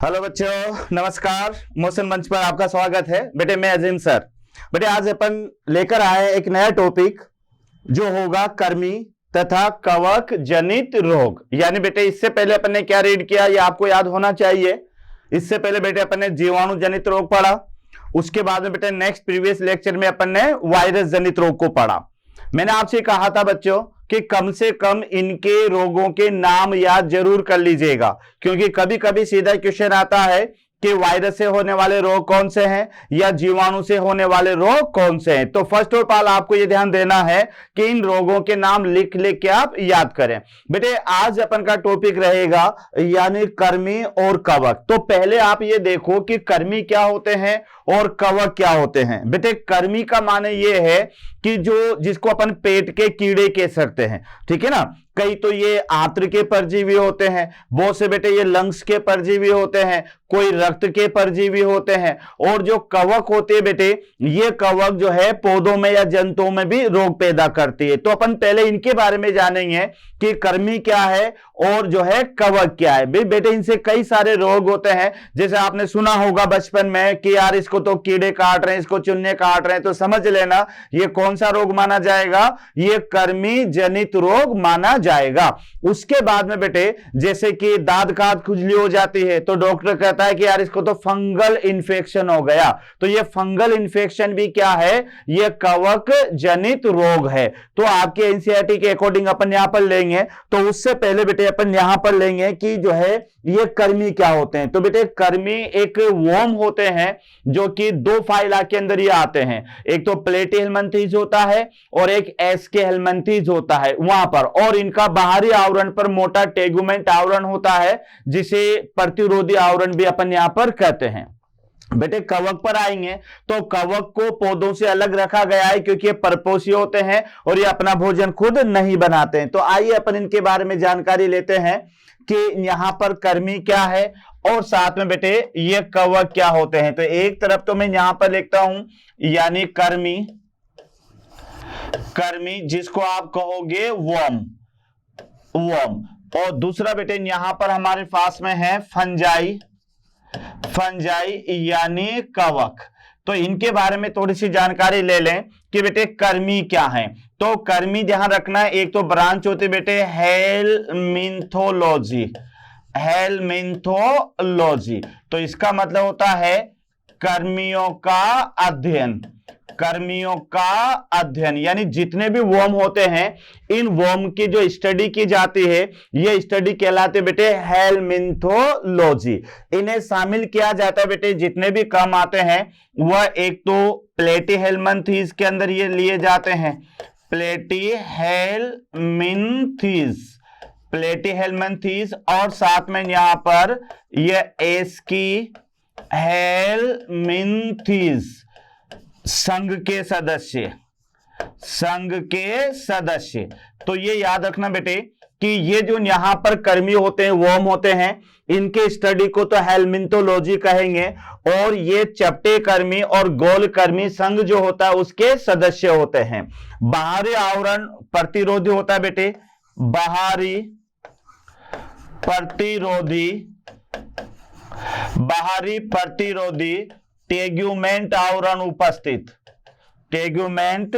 Hello बच्चों, नमस्कार। Motion मंच पर आपका स्वागत है। बेटे मैं अजीम सर। बेटे आज अपन लेकर आए एक नया टॉपिक जो होगा कर्मी तथा कवक जनित रोग। यानी बेटे इससे पहले अपन ने क्या रीड किया ये आपको याद होना चाहिए। इससे पहले बेटे अपन ने जीवाणु जनित रोग पढ़ा, उसके बाद में बेटे नेक्स्ट प्रीवियस लेक्चर में अपन ने वायरस जनित रोग को पढ़ा। मैंने आपसे कहा था बच्चों कि कम से कम इनके रोगों के नाम याद जरूर कर लीजिएगा, क्योंकि कभी कभी सीधा क्वेश्चन आता है कि वायरस से होने वाले रोग कौन से हैं या जीवाणु से होने वाले रोग कौन से हैं। तो फर्स्ट ऑफ ऑल आपको यह ध्यान देना है कि इन रोगों के नाम लिख लिख के आप याद करें। बेटे आज अपन का टॉपिक रहेगा यानी कर्मी और कवक। तो पहले आप ये देखो कि कर्मी क्या होते हैं और कवक क्या होते हैं। बेटे कर्मी का माने ये है कि जिसको अपन पेट के कीड़े कह सकते हैं, ठीक है ना। कई तो ये आंत्र के परजीवी होते हैं, बहुत से बेटे ये लंग्स के परजीवी होते हैं, कोई रक्त के परजीवी होते हैं। और जो कवक होते हैं बेटे, ये कवक जो है पौधों में या जंतुओं में भी रोग पैदा करती है। तो अपन पहले इनके बारे में जानेंगे कि कर्मी क्या है और जो है कवक क्या है। बेटे इनसे कई सारे रोग होते हैं। जैसे आपने सुना होगा बचपन में कि यार इसको तो कीड़े काट रहे हैं, इसको चूहे काट रहे हैं, तो समझ लेना ये कौन सा रोग माना जाएगा, ये कर्मी जनित रोग माना जाएगा। उसके बाद में बेटे जैसे कि दांत का खुजली हो जाती है तो डॉक्टर कहता है कि यार इसको तो फंगल इन्फेक्शन हो गया, तो ये फंगल इन्फेक्शन भी क्या है, ये कवक जनित रोग है। तो आपके एनसीईआरटी के अकॉर्डिंग अपन यहां पर लेंगे, तो उससे पहले बेटे अपन यहां पर लेंगे कि जो है ये कर्मी क्या होते हैं। तो बेटे कर्मी एक वर्म होते हैं जो कि दो फाइला के अंदर ये आते हैं, एक तो प्लेटीहेल्मिन्थेस होता है और एक एस्के हेल्मिन्थेस होता है वहां पर। और इनका बाहरी आवरण पर मोटा टेगुमेंट आवरण होता है जिसे प्रतिरोधी आवरण भी अपन यहां पर कहते हैं। बेटे कवक पर आएंगे तो कवक को पौधों से अलग रखा गया है क्योंकि ये परपोषी होते हैं और ये अपना भोजन खुद नहीं बनाते हैं। तो आइए अपन इनके बारे में जानकारी लेते हैं कि यहां पर कर्मी क्या है और साथ में बेटे ये कवक क्या होते हैं। तो एक तरफ तो मैं यहां पर लिखता हूं यानी कर्मी, कर्मी जिसको आप कहोगे वर्म, और दूसरा बेटे यहां पर हमारे पास में है फंजाई, फंजाई यानी कवक। तो इनके बारे में थोड़ी सी जानकारी ले लें कि बेटे कर्मी क्या है। तो कर्मी ध्यान रखना है, एक तो ब्रांच होती बेटे हेलमिन्थोलॉजी, हेलमिन्थोलॉजी। तो इसका मतलब होता है कर्मियों का अध्ययन, कर्मियों का अध्ययन। यानी जितने भी वर्म होते हैं इन वर्म की जो स्टडी की जाती है ये स्टडी कहलाते बेटे हेलमिन्थोलॉजी। इन्हें शामिल किया जाता है बेटे जितने भी काम आते हैं वह एक तो प्लेटीहेल्मिन्थेस के अंदर ये लिए जाते हैं, प्लेटीहेल्मिन्थेस, प्लेटीहेल्मिन्थेस, और साथ में यहां पर ये एस्की हेल्मिन्थेस, संघ के सदस्य, संघ के सदस्य। तो ये याद रखना बेटे कि ये जो यहां पर कर्मी होते हैं, वर्म होते हैं, इनके स्टडी को तो हेलमिन्थोलॉजी कहेंगे। और ये चपटे कर्मी और गोल कर्मी संघ जो होता है उसके सदस्य होते हैं। बाहरी आवरण प्रतिरोधी होता है बेटे, बाहरी प्रतिरोधी, बाहरी प्रतिरोधी टेग्यूमेंट आवरण उपस्थित, टेग्यूमेंट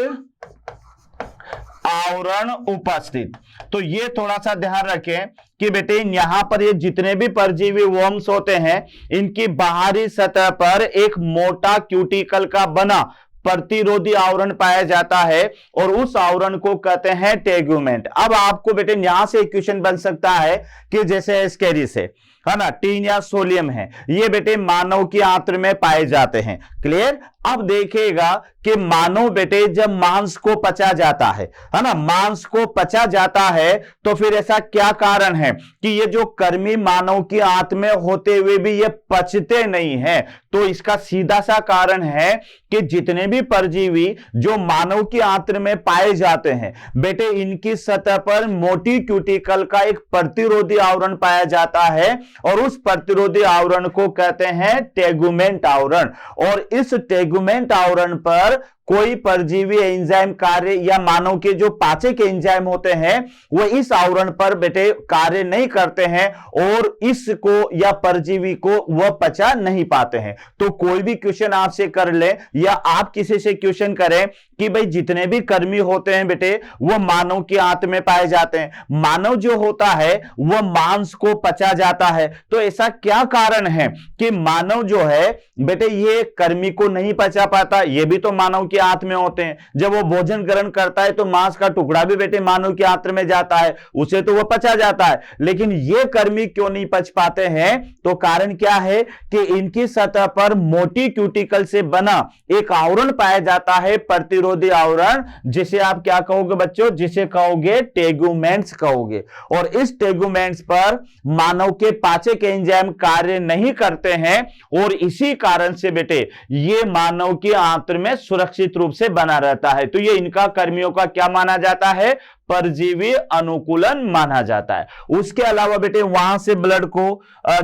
आवरण उपस्थित। तो ये थोड़ा सा ध्यान रखें कि बेटे यहां पर ये जितने भी परजीवी वर्म्स होते हैं इनकी बाहरी सतह पर एक मोटा क्यूटिकल का बना प्रतिरोधी आवरण पाया जाता है और उस आवरण को कहते हैं टेग्यूमेंट। अब आपको बेटे यहां से एक क्वेश्चन बन सकता है कि जैसे एस्केरिस है ना, टीन या सोलियम है, ये बेटे मानव की आंत्र में पाए जाते हैं। क्लियर। अब देखिएगा कि मानव बेटे जब मांस को पचा जाता है ना, मांस को पचा जाता है तो फिर ऐसा क्या कारण है कि ये जो कर्मी मानव की आंत में होते हुए भी ये पचते नहीं है। तो इसका सीधा सा कारण है कि जितने भी परजीवी जो मानव की आंत्र में पाए जाते हैं बेटे इनकी सतह पर मोटी क्यूटिकल का एक प्रतिरोधी आवरण पाया जाता है और उस प्रतिरोधी आवरण को कहते हैं टेगुमेंट आवरण। और इस टेगुमेंट आवरण पर कोई परजीवी एंजाइम कार्य या मानव के जो पाचक एंजाइम होते हैं वो इस आवरण पर बेटे कार्य नहीं करते हैं और इसको या परजीवी को वह पचा नहीं पाते हैं। तो कोई भी क्वेश्चन आपसे कर ले या आप किसी से क्वेश्चन करें कि भाई जितने भी कर्मी होते हैं बेटे वो मानव के आंत में पाए जाते हैं, मानव जो होता है वह मांस को पचा जाता है, तो ऐसा क्या कारण है कि मानव जो है बेटे ये कर्मी को नहीं पचा पाता? ये भी तो मानव के आंत में होते हैं, जब वो भोजन ग्रहण करता है तो मांस का टुकड़ा भी बेटे मानव के आंत में जाता है, उसे तो वो पचा जाता है, लेकिन ये कर्मी क्यों नहीं पच पाते हैं? तो कारण क्या है कि इनकी सतह पर मोटी क्यूटिकल से बना एक आवरण पाया जाता है, प्रतिरोधी आवरण, जिसे आप क्या कहोगे बच्चों? जिसे कहोगे टेगुमेंट्स कहोगे। और इस टेगुमेंट्स पर मानव के पाचक एंजाइम कार्य नहीं करते हैं और इसी कारण से बेटे ये मानव के आंत्र में सुरक्षित रूप से बना रहता है। तो ये इनका कर्मियों का क्या माना जाता है? परजीवी अनुकूलन माना जाता है। उसके अलावा बेटे वहां से ब्लड को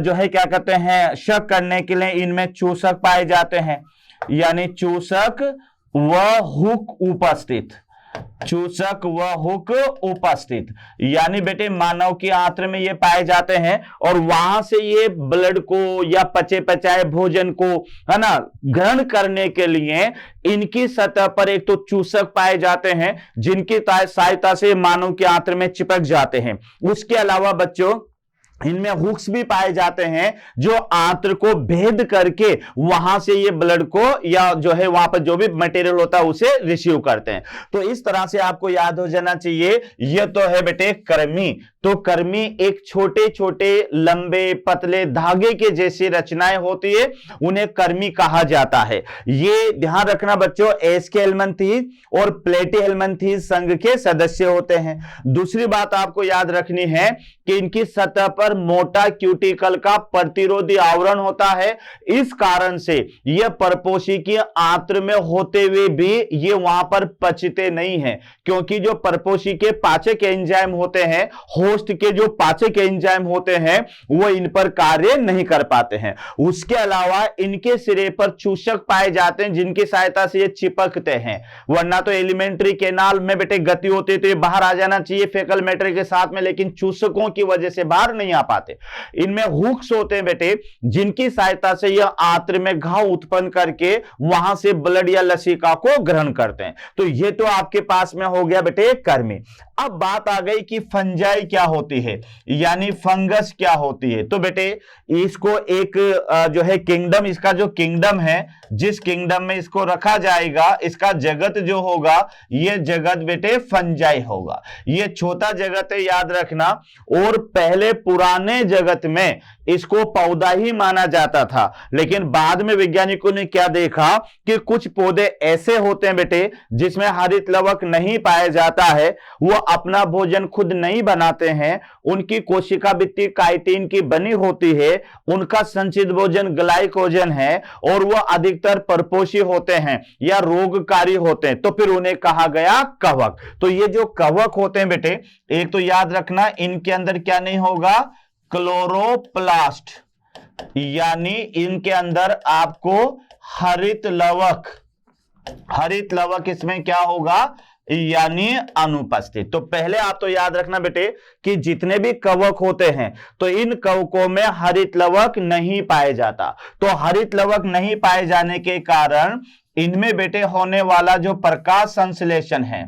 जो है क्या कहते हैं, शक करने के लिए इनमें चूसक पाए जाते हैं, यानी चूसक व हुक उपस्थित, चूसक व हुक उपस्थित, यानी बेटे मानव के आंत्र में ये पाए जाते हैं और वहां से ये ब्लड को या पचे पचाए भोजन को है ना ग्रहण करने के लिए इनकी सतह पर एक तो चूसक पाए जाते हैं जिनकी सहायता से मानव के आंत्र में चिपक जाते हैं। उसके अलावा बच्चों इनमें हुक्स भी पाए जाते हैं जो आंत्र को भेद करके वहां से ये ब्लड को या जो है वहां पर जो भी मटेरियल होता है उसे रिसीव करते हैं। तो इस तरह से आपको याद हो जाना चाहिए, ये तो है बेटे कर्मी। तो कर्मी एक छोटे छोटे लंबे पतले धागे के जैसी रचनाएं होती है, उन्हें कर्मी कहा जाता है। ये ध्यान रखना बच्चों, एस्के हेलमिंथेस और प्लेटी-हेलमिंथेस संघ के सदस्य होते हैं। दूसरी बात आपको याद रखनी है कि इनकी सतह पर मोटा क्यूटिकल का प्रतिरोधी आवरण होता है, इस कारण से यह परपोषी की आंत्र में होते हुए भी ये वहां पर पचते नहीं है, क्योंकि जो परपोषी के पाचक एंजाइम होते हैं, होस्ट के जो पाचक एंजाइम होते हैं वो इन पर कार्य नहीं कर पाते हैं। उसके अलावा इनके सिरे पर चूसक पाए जाते हैं जिनकी सहायता से ये चिपकते हैं, वरना तो एलिमेंट्री कैनाल में बेटे गति होती है तो ये बाहर आ जाना चाहिए फेकल मैटर के साथ में, लेकिन चूसकों की वजह से बाहर नहीं आ पाते। इनमें हुक्स होते हैं बेटे जिनकी सहायता से यह आंत्र में घाव उत्पन्न करके वहां से ब्लड या लसिका को ग्रहण करते हैं। तो ये तो आपके पास में हो गया बेटे कर्मी। अब बात आ गई कि फंजाई क्या होती है, यानी फंगस क्या होती है। तो बेटे इसको एक जो है किंगडम, इसका जो किंगडम है, जिस किंगडम में इसको रखा जाएगा, इसका जगत जो होगा ये जगत बेटे फंजाई होगा। ये छोटा जगत है याद रखना, और पहले पुराने जगत में इसको पौधा ही माना जाता था, लेकिन बाद में वैज्ञानिकों ने क्या देखा कि कुछ पौधे ऐसे होते हैं बेटे जिसमें हरित लवक नहीं पाया जाता है, वो अपना भोजन खुद नहीं बनाते हैं, उनकी कोशिका भित्ति काइटिन की बनी होती है, उनका संचित भोजन ग्लाइकोजन है और वह अधिकतर परपोषी होते हैं या रोगकारी होते हैं, तो फिर उन्हें कहा गया कवक। तो ये जो कवक होते हैं बेटे, एक तो याद रखना इनके अंदर क्या नहीं होगा, क्लोरोप्लास्ट, यानी इनके अंदर आपको हरित लवक इसमें क्या होगा, यानी अनुपस्थित। तो पहले आप तो याद रखना बेटे कि जितने भी कवक होते हैं तो इन कवकों में हरित लवक नहीं पाए जाता। तो हरित लवक नहीं पाए जाने के कारण इनमें बेटे होने वाला जो प्रकाश संश्लेषण है,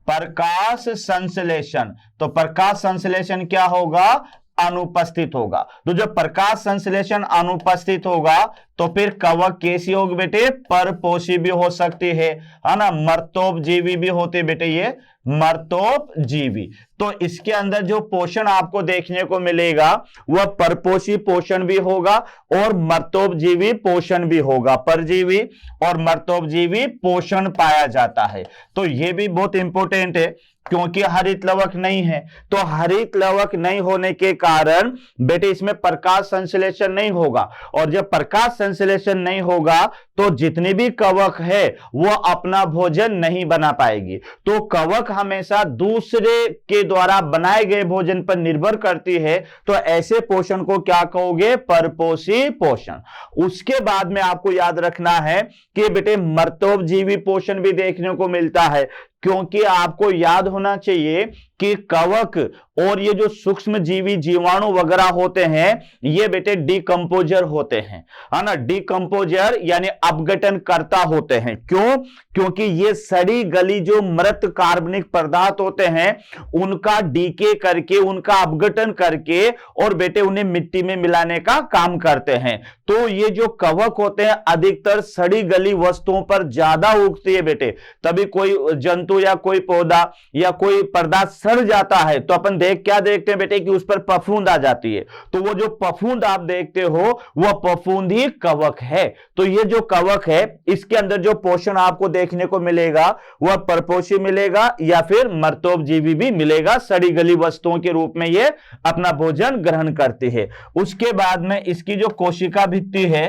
प्रकाश संश्लेषण, तो प्रकाश संश्लेषण क्या होगा, अनुपस्थित होगा। तो जब प्रकाश संश्लेषण अनुपस्थित होगा तो फिर कवक कैसी होगी बेटे, परपोषी भी हो सकती है ना, मर्तोपजीवी भी होते बेटे, ये मर्तोपजीवी। तो इसके अंदर जो पोषण आपको देखने को मिलेगा वह परपोषी पोषण भी होगा और मर्तोपजीवी पोषण भी होगा, परजीवी और मर्तोपजीवी पोषण पाया जाता है। तो यह भी बहुत इंपॉर्टेंट है क्योंकि हरित लवक नहीं है, तो हरित लवक नहीं होने के कारण बेटे इसमें प्रकाश संश्लेषण नहीं होगा, और जब प्रकाश संश्लेषण नहीं होगा तो जितने भी कवक है वो अपना भोजन नहीं बना पाएगी। तो कवक हमेशा दूसरे के द्वारा बनाए गए भोजन पर निर्भर करती है तो ऐसे पोषण को क्या कहोगे? परपोषी पोषण। उसके बाद में आपको याद रखना है कि बेटे मर्तोपजीवी पोषण भी देखने को मिलता है, क्योंकि आपको याद होना चाहिए कि कवक और ये जो सूक्ष्म जीवी जीवाणु वगैरह होते हैं ये बेटे डिकम्पोजर होते हैं, है ना। डिकम्पोजर यानी अपघटन करता होते हैं। क्यों? क्योंकि ये सड़ी गली जो मृत कार्बनिक पदार्थ होते हैं उनका डीके करके, उनका अपघटन करके और बेटे उन्हें मिट्टी में मिलाने का काम करते हैं। तो ये जो कवक होते हैं अधिकतर सड़ी गली वस्तुओं पर ज्यादा उगती है बेटे। तभी कोई जंतु या कोई पौधा या कोई पदार्थ सड़ जाता है तो अपन क्या देखते हैं बेटे कि उस पर फफूंद आ जाती है। तो वो जो फफूंद आप देखते हो वह फफूंद ही कवक है। तो ये जो कवक है इसके अंदर जो पोषण आपको देखने को मिलेगा वह परपोषी मिलेगा या फिर मर्तोपजीवी भी मिलेगा। सड़ी गली वस्तुओं के रूप में ये अपना भोजन ग्रहण करती है। उसके बाद में इसकी जो कोशिका भित्ति है,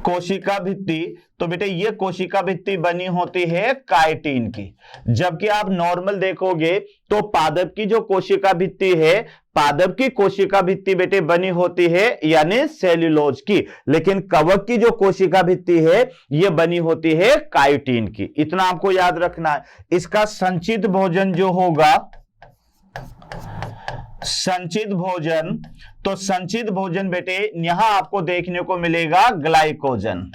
कोशिका भित्ति, तो बेटे ये कोशिका भित्ति बनी होती है काइटिन की। जबकि आप नॉर्मल देखोगे तो पादप की जो कोशिका भित्ति है, पादप की कोशिका भित्ति बेटे बनी होती है यानी सेल्यूलोज की, लेकिन कवक की जो कोशिका भित्ति है ये बनी होती है काइटिन की। इतना आपको याद रखना है। इसका संचित भोजन जो होगा, संचित भोजन, तो संचित भोजन बेटे यहां आपको देखने को मिलेगा ग्लाइकोजन।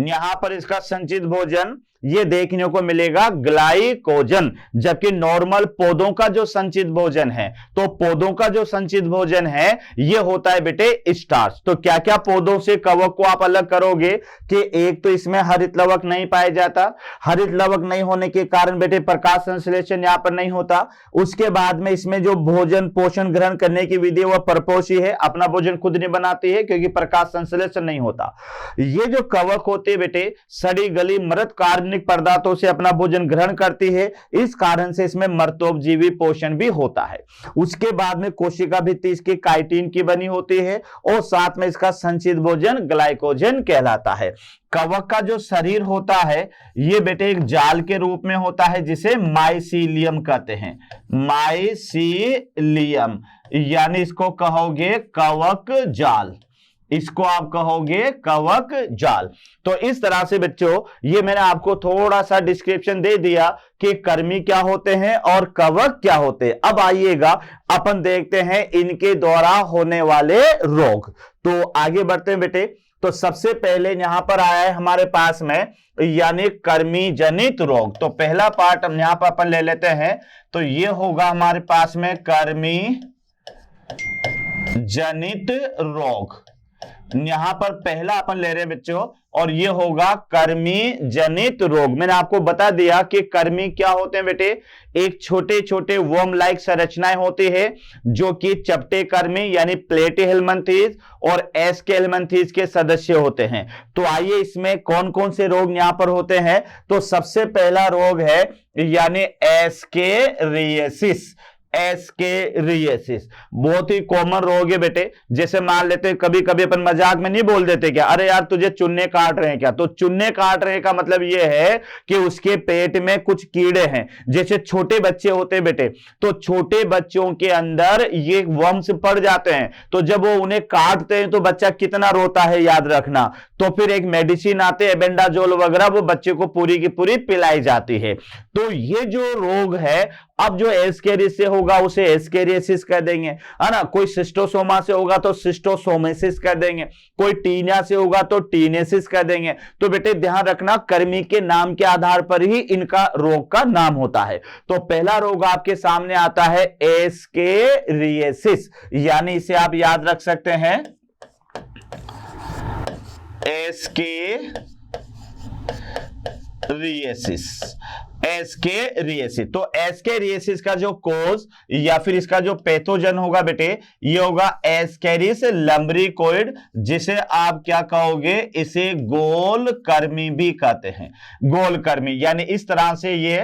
यहां पर इसका संचित भोजन ये देखने को मिलेगा ग्लाइकोजन। जबकि नॉर्मल पौधों का जो संचित भोजन है, तो पौधों का जो संचित भोजन है ये होता है बेटे स्टार्च। तो क्या क्या पौधों से कवक को आप अलग करोगे कि एक तो इसमें हरित लवक नहीं पाया जाता, हरित लवक नहीं होने के कारण बेटे प्रकाश संश्लेषण यहां पर नहीं होता। उसके बाद में इसमें जो भोजन पोषण ग्रहण करने की विधि वह परपोषी है, अपना भोजन खुद नहीं बनाती है क्योंकि प्रकाश संश्लेषण नहीं होता। ये जो कवक होते हैं बेटे सड़ी गली मृत कार्बनिक पदार्थों से अपना भोजन ग्रहण करती है, इस कारण से इसमें मर्तोपजीवी पोषण भी होता है। उसके बाद में कोशिका भित्ति इसकी काइटिन की बनी होती है और साथ में इसका संचित भोजन ग्लाइकोजन कहलाता है। कवक का जो शरीर होता है ये बेटे एक जाल के रूप में होता है जिसे माइसीलियम कहते हैं। माइसीलियम यानी इसको कहोगे कवक जाल, इसको आप कहोगे कवक जाल। तो इस तरह से बच्चों ये मैंने आपको थोड़ा सा डिस्क्रिप्शन दे दिया कि कर्मी क्या होते हैं और कवक क्या होते हैं। अब आइएगा अपन देखते हैं इनके द्वारा होने वाले रोग। तो आगे बढ़ते हैं बेटे। तो सबसे पहले यहां पर आया है हमारे पास में यानी कर्मी जनित रोग। तो पहला पार्ट हम यहां पर अपन ले लेते हैं। तो ये होगा हमारे पास में कर्मी जनित रोग। यहां पर पहला अपन ले रहे हैं बच्चों और ये होगा कर्मी जनित रोग। मैंने आपको बता दिया कि कर्मी क्या होते हैं बेटे, एक छोटे छोटे वर्म लाइक संरचनाएं होती है जो कि चपटे कर्मी यानी प्लेटी हेलमिंथेस और एस्के हेलमिंथेस के सदस्य होते हैं। तो आइए इसमें कौन कौन से रोग यहां पर होते हैं। तो सबसे पहला रोग है यानी एस्केरियासिस। एस्केरियासिस बहुत ही कॉमन रोग है बेटे। जैसे मान लेते हैं कभी कभी अपन मजाक में नहीं बोल देते क्या, अरे यार तुझे चुन्ने काट रहे हैं क्या। तो चुन्ने काट रहे का मतलब ये है कि उसके पेट में कुछ कीड़े हैं। जैसे छोटे बच्चे होते हैं बेटे, तो छोटे बच्चों के अंदर ये वर्म्स पड़ जाते हैं, तो जब वो उन्हें काटते हैं तो बच्चा कितना रोता है याद रखना। तो फिर एक मेडिसिन आते हैं एबेंडाजोल वगैरह, वो बच्चे को पूरी की पूरी पिलाई जाती है। तो ये जो रोग है, अब जो एस्केरियासिस से होगा उसे एस्केरियासिस कह देंगे, है ना। कोई सिस्टोसोमा से होगा तो सिस्टोसोमेसिस कह देंगे, कोई टीनिया से होगा तो टीनेसिस कह देंगे। तो बेटे ध्यान रखना कर्मी के नाम के आधार पर ही इनका रोग का नाम होता है। तो पहला रोग आपके सामने आता है एस्केरियासिस, यानी इसे आप याद रख सकते हैं एस्केरियासिस। एस्केरियासिस। तो एस्केरियासिस का जो कोज या फिर इसका जो पैथोजन होगा बेटे ये होगा एस्केरिस लंबरिकोइड, जिसे आप क्या कहोगे, इसे गोल कर्मी भी कहते हैं। गोल कर्मी यानी इस तरह से ये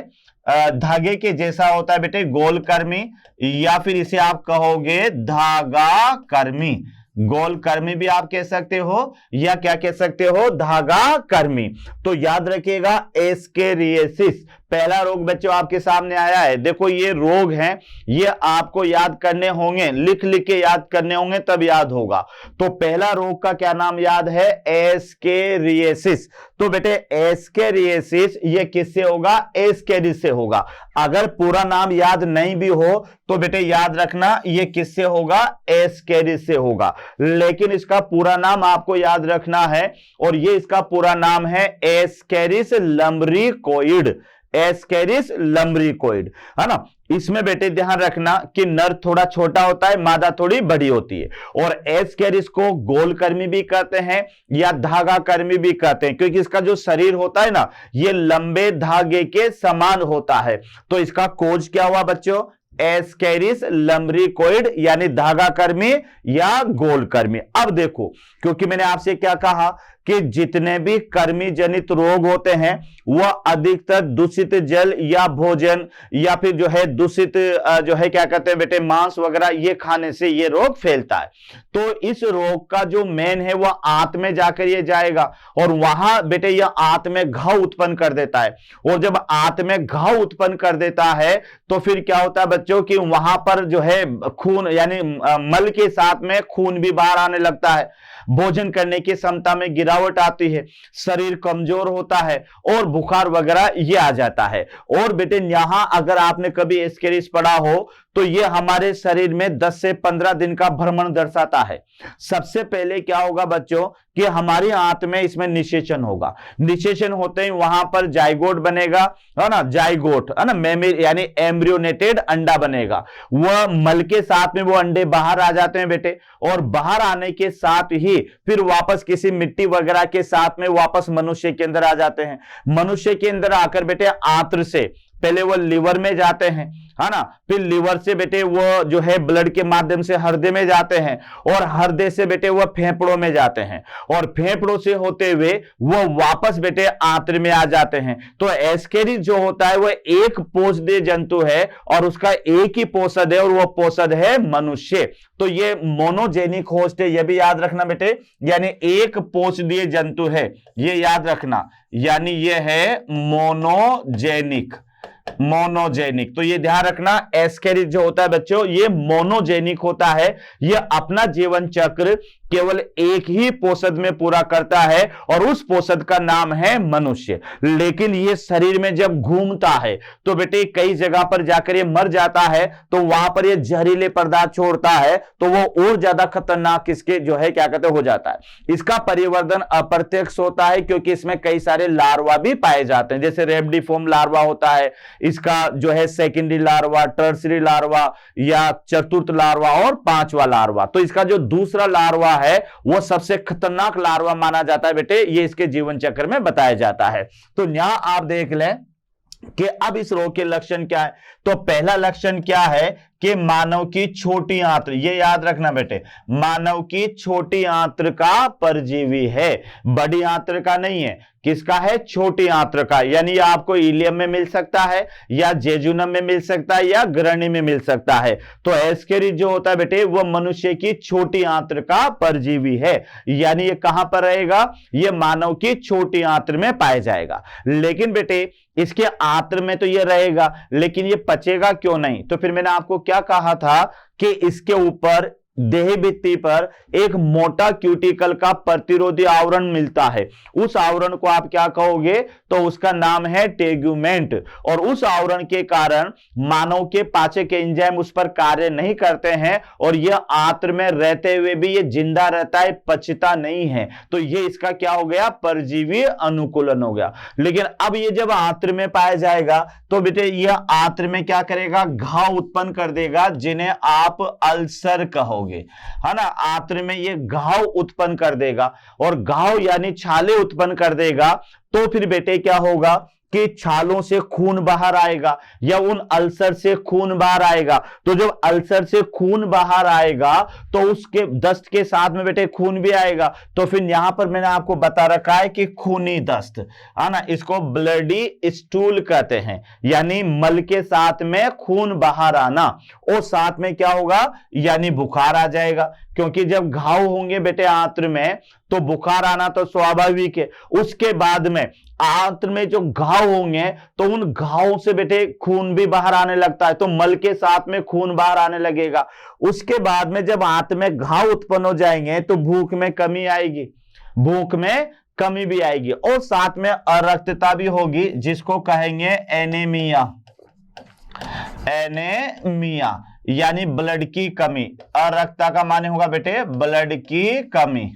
धागे के जैसा होता है बेटे गोल कर्मी, या फिर इसे आप कहोगे धागा कर्मी। गोल कर्मी भी आप कह सकते हो या क्या कह सकते हो, धागा कर्मी। तो याद रखिएगा एस्केरियासिस पहला रोग बच्चों आपके सामने आया है। देखो ये रोग हैं, ये आपको याद करने होंगे, लिख लिख के याद करने होंगे तब याद होगा। तो पहला रोग का क्या नाम याद है? एस्केरियासिस। तो बेटे एस्केरियासिस ये किससे होगा? एस्केरिस से होगा। अगर पूरा नाम याद नहीं भी हो तो बेटे याद रखना ये किससे होगा? एस्केरिस से होगा। लेकिन इसका पूरा नाम आपको याद रखना है, और ये इसका पूरा नाम है एस्केरिस लंबरिकोइड। एस्केरिस लंबरिकोइड, है ना। इसमें बेटे ध्यान रखना कि नर थोड़ा छोटा होता है, मादा थोड़ी बड़ी होती है। और एस्केरिस को गोल कर्मी भी कहते हैं या धागा कर्मी भी कहते हैं, क्योंकि इसका जो शरीर होता है ना, ये लंबे धागे के समान होता है। तो इसका खोज क्या हुआ बच्चों? एस्केरिस लंबरिकोइड, यानी धागा कर्मी या गोल कर्मी। अब देखो, क्योंकि मैंने आपसे क्या कहा कि जितने भी कर्मी जनित रोग होते हैं वह अधिकतर दूषित जल या भोजन या फिर जो है दूषित जो है क्या कहते हैं बेटे मांस वगैरह, ये खाने से ये रोग फैलता है। तो इस रोग का जो मेन है वह आंत में जाकर ये जाएगा, और वहां बेटे यह आंत में घाव उत्पन्न कर देता है। और जब आंत में घाव उत्पन्न कर देता है तो फिर क्या होता है बच्चों कि वहां पर जो है खून यानी मल के साथ में खून भी बाहर आने लगता है, भोजन करने की क्षमता में गिरावट आती है, शरीर कमजोर होता है और बुखार वगैरह ये आ जाता है। और बेटे यहां अगर आपने कभी एस्केरिस पढ़ा हो तो ये हमारे शरीर में 10 से 15 दिन का भ्रमण दर्शाता है। सबसे पहले क्या होगा बच्चों कि हमारी आंत में इसमें निषेचन होगा। निषेचन होते ही वहां पर जाइगोट बनेगा, है ना, जाइगोट, है ना, यानी एम्ब्रियोनेटेड अंडा बनेगा। वह मल के साथ में वो अंडे बाहर आ जाते हैं बेटे, और बाहर आने के साथ ही फिर वापस किसी मिट्टी वगैरह के साथ में वापस मनुष्य के अंदर आ जाते हैं। मनुष्य के अंदर आकर बेटे आंत्र से पहले वो लिवर में जाते हैं, है ना, फिर लिवर से बेटे वो जो है ब्लड के माध्यम से हृदय में जाते हैं, और हृदय से बेटे वो फेफड़ों में जाते हैं, और फेफड़ों से होते हुए वो वापस बेटे आंत्र में आ जाते हैं। तो एस्केरिस जो होता है वो एक पोषदीय जंतु है, और उसका एक ही पोषद है, और वो पोषद है मनुष्य। तो ये मोनोजेनिक होस्ट है, ये भी याद रखना बेटे, यानी एक पोषदीय जंतु है, ये याद रखना, यानी ये है मोनोजेनिक। मोनोजेनिक, तो ये ध्यान रखना, एस्केरिस जो होता है बच्चों ये मोनोजेनिक होता है। ये अपना जीवन चक्र केवल एक ही पोषद में पूरा करता है, और उस पोषद का नाम है मनुष्य। लेकिन ये शरीर में जब घूमता है तो बेटे कई जगह पर जाकर ये मर जाता है, तो वहां पर ये जहरीले पदार्थ छोड़ता है, तो वो और ज्यादा खतरनाक इसके जो है क्या कहते हो जाता है। इसका परिवर्तन अप्रत्यक्ष होता है, क्योंकि इसमें कई सारे लार्वा भी पाए जाते हैं, जैसे रेमडीफॉर्म लार्वा होता है, इसका जो है सेकेंडरी लार्वा, टर्सरी लार्वा या चतुर्थ लार्वा और पांचवा लार्वा। तो इसका जो दूसरा लार्वा है वो सबसे खतरनाक लार्वा माना जाता है बेटे, ये इसके जीवन चक्र में बताया जाता है। तो यहां आप देख लें कि अब इस रोग के लक्षण क्या है। तो पहला लक्षण क्या है कि मानव की छोटी आंत्र, ये याद रखना बेटे, मानव की छोटी आंत्र का परजीवी है, बड़ी आंत्र का नहीं है। किसका है? छोटी आंत्र का, यानी आपको इलियम में मिल सकता है या जेजुनम में मिल सकता है या ग्रहणी में मिल सकता है। तो एस्केरिस जो होता है बेटे वो मनुष्य की छोटी आंत्र का परजीवी है, यानी ये कहां पर रहेगा? ये मानव की छोटी आंत्र में पाया जाएगा। लेकिन बेटे इसके आंत्र में तो ये रहेगा, लेकिन ये पचेगा क्यों नहीं? तो फिर मैंने आपको क्या कहा था कि इसके ऊपर देह भित्ति पर एक मोटा क्यूटिकल का प्रतिरोधी आवरण मिलता है। उस आवरण को आप क्या कहोगे? तो उसका नाम है टेग्यूमेंट। और उस आवरण के कारण मानव के पाचक एंजाइम उस पर कार्य नहीं करते हैं, और यह आंत्र में रहते हुए भी ये जिंदा रहता है, पचता नहीं है। तो ये इसका क्या हो गया? परजीवी अनुकूलन हो गया। लेकिन अब ये जब आंत्र में पाया जाएगा तो बेटे यह आंत्र में क्या करेगा? घाव उत्पन्न कर देगा, जिन्हें आप अल्सर कहोगे, है ना। आंत्र में ये घाव उत्पन्न कर देगा, और घाव यानी छाले उत्पन्न कर देगा। तो फिर बेटे क्या होगा कि छालों से खून बाहर आएगा, या उन अल्सर से खून बाहर आएगा। तो जब अल्सर से खून बाहर आएगा तो उसके दस्त के साथ में बेटे खून भी आएगा, तो फिर यहां पर मैंने आपको बता रखा है कि खूनी दस्त है ना, इसको ब्लडी स्टूल कहते हैं, यानी मल के साथ में खून बाहर आना, और साथ में क्या होगा, यानी बुखार आ जाएगा, क्योंकि जब घाव होंगे बेटे आंत्र में तो बुखार आना तो स्वाभाविक है। उसके बाद में आंत्र में जो घाव होंगे तो उन घावों से बेटे खून भी बाहर आने लगता है, तो मल के साथ में खून बाहर आने लगेगा। उसके बाद में जब आंत्र में घाव उत्पन्न हो जाएंगे तो भूख में कमी आएगी, भूख में कमी भी आएगी, और साथ में अरक्तता भी होगी, जिसको कहेंगे एनीमिया, एनीमिया यानी ब्लड की कमी। अरक्तता का माने होगा बेटे ब्लड की कमी,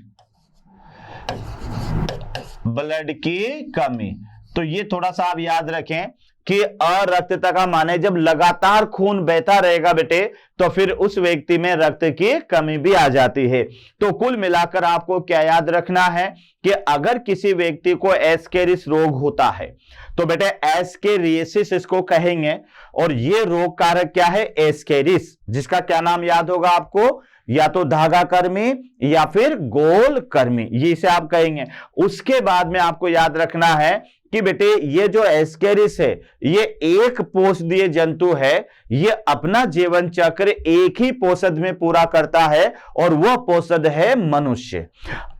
ब्लड की कमी। तो ये थोड़ा सा आप याद रखें कि अरक्तता का माने जब लगातार खून बहता रहेगा बेटे तो फिर उस व्यक्ति में रक्त की कमी भी आ जाती है। तो कुल मिलाकर आपको क्या याद रखना है कि अगर किसी व्यक्ति को एस्केरिस रोग होता है तो बेटे एस्केरियोसिस इसको कहेंगे, और ये रोग कारक क्या है, एस्केरिस, जिसका क्या नाम याद होगा आपको, या तो धागा कर्मी या फिर गोल कर्मी, ये इसे आप कहेंगे। उसके बाद में आपको याद रखना है कि बेटे ये जो एस्केरिस है ये एक पोषदीय जंतु है, ये अपना जीवन चक्र एक ही पोषद में पूरा करता है, और वह पोषद है मनुष्य।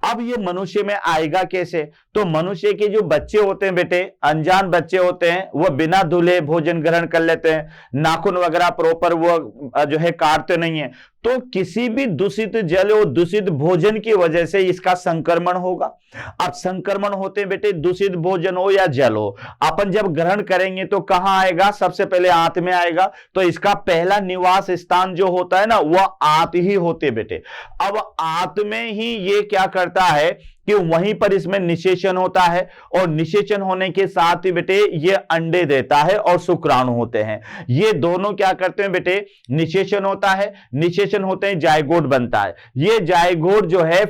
अब ये मनुष्य में आएगा कैसे, तो मनुष्य के जो बच्चे होते हैं बेटे, अनजान बच्चे होते हैं, वह बिना धुले भोजन ग्रहण कर लेते हैं, नाखून वगैरह प्रॉपर वो जो है काटते नहीं है, तो किसी भी दूषित जल और दूषित भोजन की वजह से इसका संक्रमण होगा। अब संक्रमण होते हैं बेटे, दूषित भोजन हो या जल हो, अपन जब ग्रहण करेंगे तो कहां आएगा, सबसे पहले आंत में आएगा, तो इसका पहला निवास स्थान जो होता है ना वह आंत ही होते बेटे। अब आंत में ही ये क्या करता है कि वहीं पर इसमें निषेचन होता है, और निषेचन होने के साथ ही बेटे ये अंडे देता है और शुक्राणु होते हैं, ये दोनों क्या करते हैं बेटे, निषेचन होता है, निषेचन होते हैं जायगोट बनता है, ये जायगोट जो है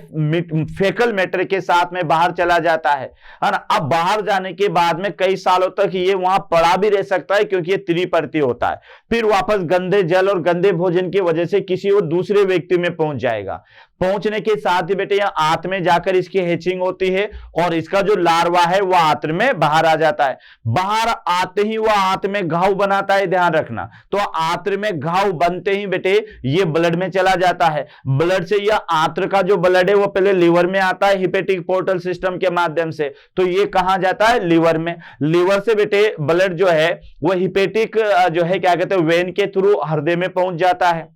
फेकल मैटर के साथ में बाहर चला जाता है ना। अब बाहर जाने के बाद में कई सालों तक ये वहां पड़ा भी रह सकता है, क्योंकि ये त्रिपर्ती होता है, फिर वापस गंदे जल और गंदे भोजन की वजह से किसी और दूसरे व्यक्ति में पहुंच जाएगा। पहुंचने के साथ ही बेटे यहाँ आंत में जाकर इसकी हैचिंग होती है, और इसका जो लार्वा है वह आंत्र में बाहर आ जाता है। बाहर आते ही वह आंत में घाव बनाता है, ध्यान रखना, तो आंत्र में घाव बनते ही बेटे ये ब्लड में चला जाता है। ब्लड से यह आंत्र का जो ब्लड है वो पहले लीवर में आता है हिपेटिक पोर्टल सिस्टम के माध्यम से, तो ये कहां जाता है, लीवर में। लीवर से बेटे ब्लड जो है वो हिपेटिक जो है क्या कहते हैं वेन के थ्रू हृदय में पहुंच जाता है,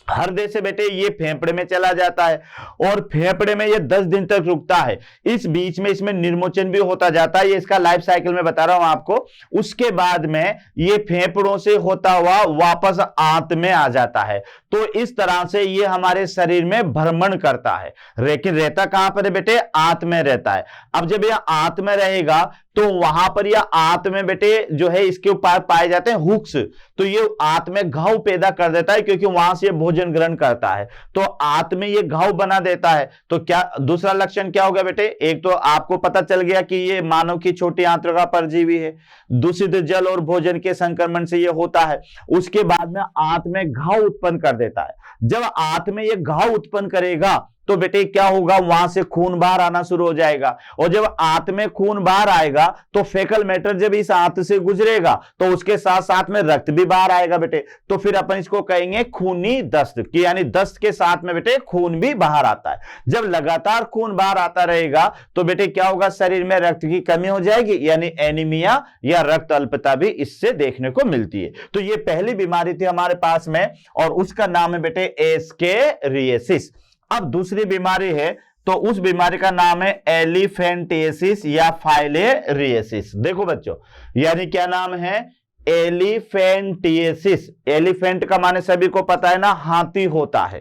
हृदय से बेटे ये फेफड़े में चला जाता है, और फेफड़े में ये 10 दिन तक रुकता है। इस बीच में इसमें निर्मोचन भी होता जाता है, ये इसका लाइफ साइकिल में बता रहा हूं आपको। उसके बाद में ये फेफड़ों से होता हुआ वापस आंत में आ जाता है। तो इस तरह से ये हमारे शरीर में भ्रमण करता है, लेकिन रहता कहां पर है बेटे, आंत में रहता है। अब जब यह आंत में रहेगा तो वहां पर यह आंत में बेटे जो है इसके ऊपर पाए जाते हैं हुक्स, तो ये आंत में घाव पैदा कर देता है, क्योंकि वहां से भोजन ग्रहण करता है, तो आंत में ये घाव बना देता है। तो क्या दूसरा लक्षण क्या होगा बेटे, एक तो आपको पता चल गया कि ये मानव की छोटी आंत्र का परजीवी है, दूषित जल और भोजन के संक्रमण से ये होता है। उसके बाद में आंत में घाव उत्पन्न कर देता है। जब आंत में ये घाव उत्पन्न करेगा तो बेटे क्या होगा, वहां से खून बाहर आना शुरू हो जाएगा, और जब आंत में खून बाहर आएगा तो फेकल मैटर जब इस आंत से गुजरेगा तो उसके साथ साथ में रक्त भी बाहर आएगा बेटे, तो फिर अपन इसको कहेंगे खूनी दस्त, कि यानी दस्त के साथ में बेटे खून भी बाहर आता है। जब लगातार खून बाहर आता रहेगा तो बेटे क्या होगा, शरीर में रक्त की कमी हो जाएगी, यानी एनीमिया या रक्त अल्पता भी इससे देखने को मिलती है। तो ये पहली बीमारी थी हमारे पास में, और उसका नाम है बेटे एस्केरियोसिस। अब दूसरी बीमारी है तो उस बीमारी का नाम है एलिफेंटिएसिस या फाइलेरियोसिस। देखो बच्चों, यानी क्या नाम है, एलिफेंटिएसिस। एलिफेंट का माने सभी को पता है ना, हाथी होता है।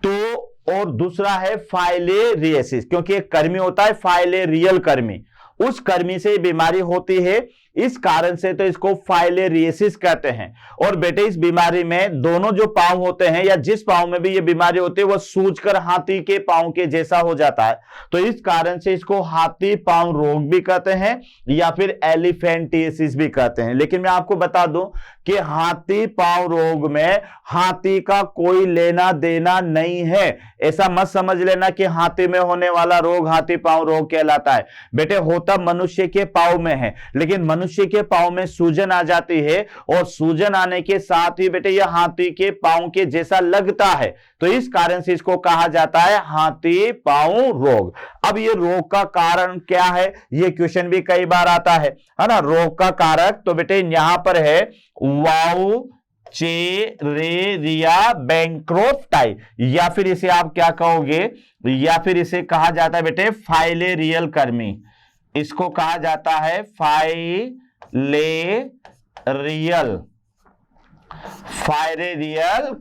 तो और दूसरा है फाइलेरियोसिस, क्योंकि एक कर्मी होता है फाइलेरियल कर्मी, उस कर्मी से बीमारी होती है इस कारण से तो इसको फाइलेरियसिस कहते हैं। और बेटे इस बीमारी में दोनों जो पांव होते हैं या जिस पांव में भी ये बीमारी होती है वो सूजकर हाथी के पांव के जैसा हो जाता है, तो इस कारण से इसको हाथी पांव रोग भी कहते हैं या फिर एलिफेंटियासिस भी कहते हैं। लेकिन मैं आपको बता दूं कि हाथी पांव रोग में हाथी का कोई लेना देना नहीं है। ऐसा मत समझ लेना कि हाथी में होने वाला रोग हाथी पांव रोग कहलाता है। बेटे होता मनुष्य के पांव में है, लेकिन मनुष्य के पांव में सूजन आ जाती है और सूजन आने के साथ ही बेटे यह हाथी के पांव के जैसा लगता है, तो इस कारण से इसको कहा जाता है हाथी पांव रोग। अब ये रोग का कारण क्या है, ये क्वेश्चन भी कई बार आता है ना। रोग का कारक तो बेटे यहां पर है वाउचेरेरिया बैंक्रोफ्टाई, या फिर इसे आप क्या कहोगे, या फिर इसे कहा जाता है बेटे फाइलेरियल कर्मी। इसको कहा जाता है फाइलेरियल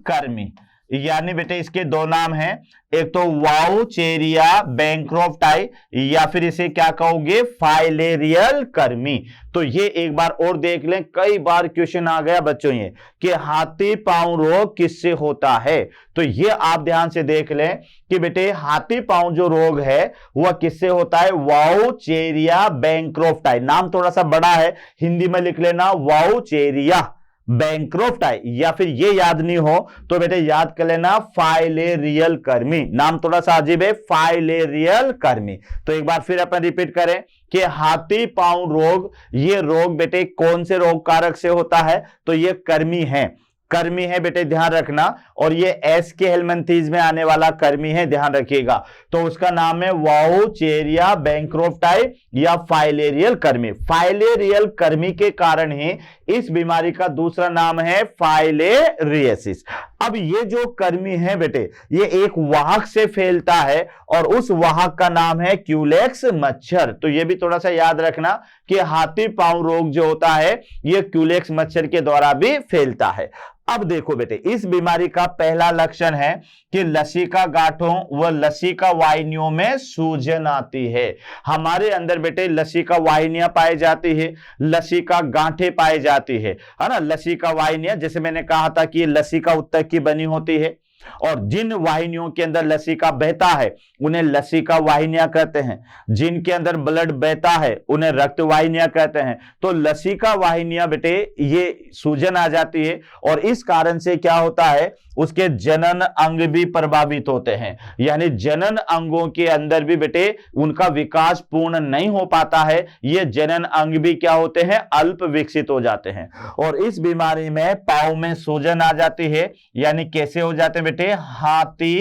कर्मी। यानी बेटे इसके दो नाम हैं, एक तो वाउचेरिया बैंक्रोफ्टाई या फिर इसे क्या कहोगे फाइलेरियल कर्मी। तो ये एक बार और देख लें, कई बार क्वेश्चन आ गया बच्चों ये कि हाथी पांव रोग किससे होता है। तो ये आप ध्यान से देख लें कि बेटे हाथी पांव जो रोग है वह किससे होता है, वाउचेरिया बैंक्रोफ्टाई। नाम थोड़ा सा बड़ा है, हिंदी में लिख लेना वाउचेरिया बैंक्रोफ्टाई, या फिर ये याद नहीं हो तो बेटे याद कर लेना फाइलेरियल कर्मी। नाम थोड़ा सा अजीब है, फाइलेरियल कर्मी। तो एक बार फिर अपन रिपीट करें कि हाथी पांव रोग, ये रोग बेटे कौन से रोग कारक से होता है, तो ये कर्मी है, कर्मी है बेटे ध्यान रखना। और ये एस के हेलमेंथीज में आने वाला कर्मी है, ध्यान रखिएगा। तो उसका नाम है वाउचेरिया बैंक्रोफ्टाई या फाइलेरियल कर्मी। फाइलेरियल कर्मी के कारण ही इस बीमारी का दूसरा नाम है फाइलेरियसिस। अब ये जो कर्मी है बेटे ये एक वाहक से फैलता है और उस वाहक का नाम है क्यूलेक्स मच्छर। तो ये भी थोड़ा सा याद रखना कि हाथी पांव रोग जो होता है ये क्यूलेक्स मच्छर के द्वारा भी फैलता है। अब देखो बेटे इस बीमारी का पहला लक्षण है कि लसिका गांठों व लसिका वाहिनियों में सूजन आती है। हमारे अंदर बेटे लसिका वाहिनियां पाई जाती है, लसिका गांठें पाई जाती है ना। लसिका वाहिनियां जैसे मैंने कहा था कि लसिका उत्तक की बनी होती है और जिन वाहिनियों के अंदर लसिका बहता है उन्हें लसिका वाहिनियां कहते हैं, जिनके अंदर ब्लड बहता है उन्हें रक्त वाहिनियां कहते हैं। तो लसिका वाहिनियां बेटे ये सूजन आ जाती है और इस कारण से क्या होता है उसके जनन अंग भी प्रभावित होते हैं, यानी जनन अंगों के अंदर भी बेटे उनका विकास पूर्ण नहीं हो पाता है। ये जनन अंग भी क्या होते हैं, अल्प विकसित हो जाते हैं। और इस बीमारी में पांव में सूजन आ जाती है, यानी कैसे हो जाते हैं बेटे, हाथी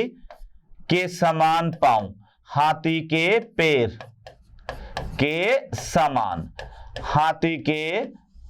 के समान पांव, हाथी के पैर के समान, हाथी के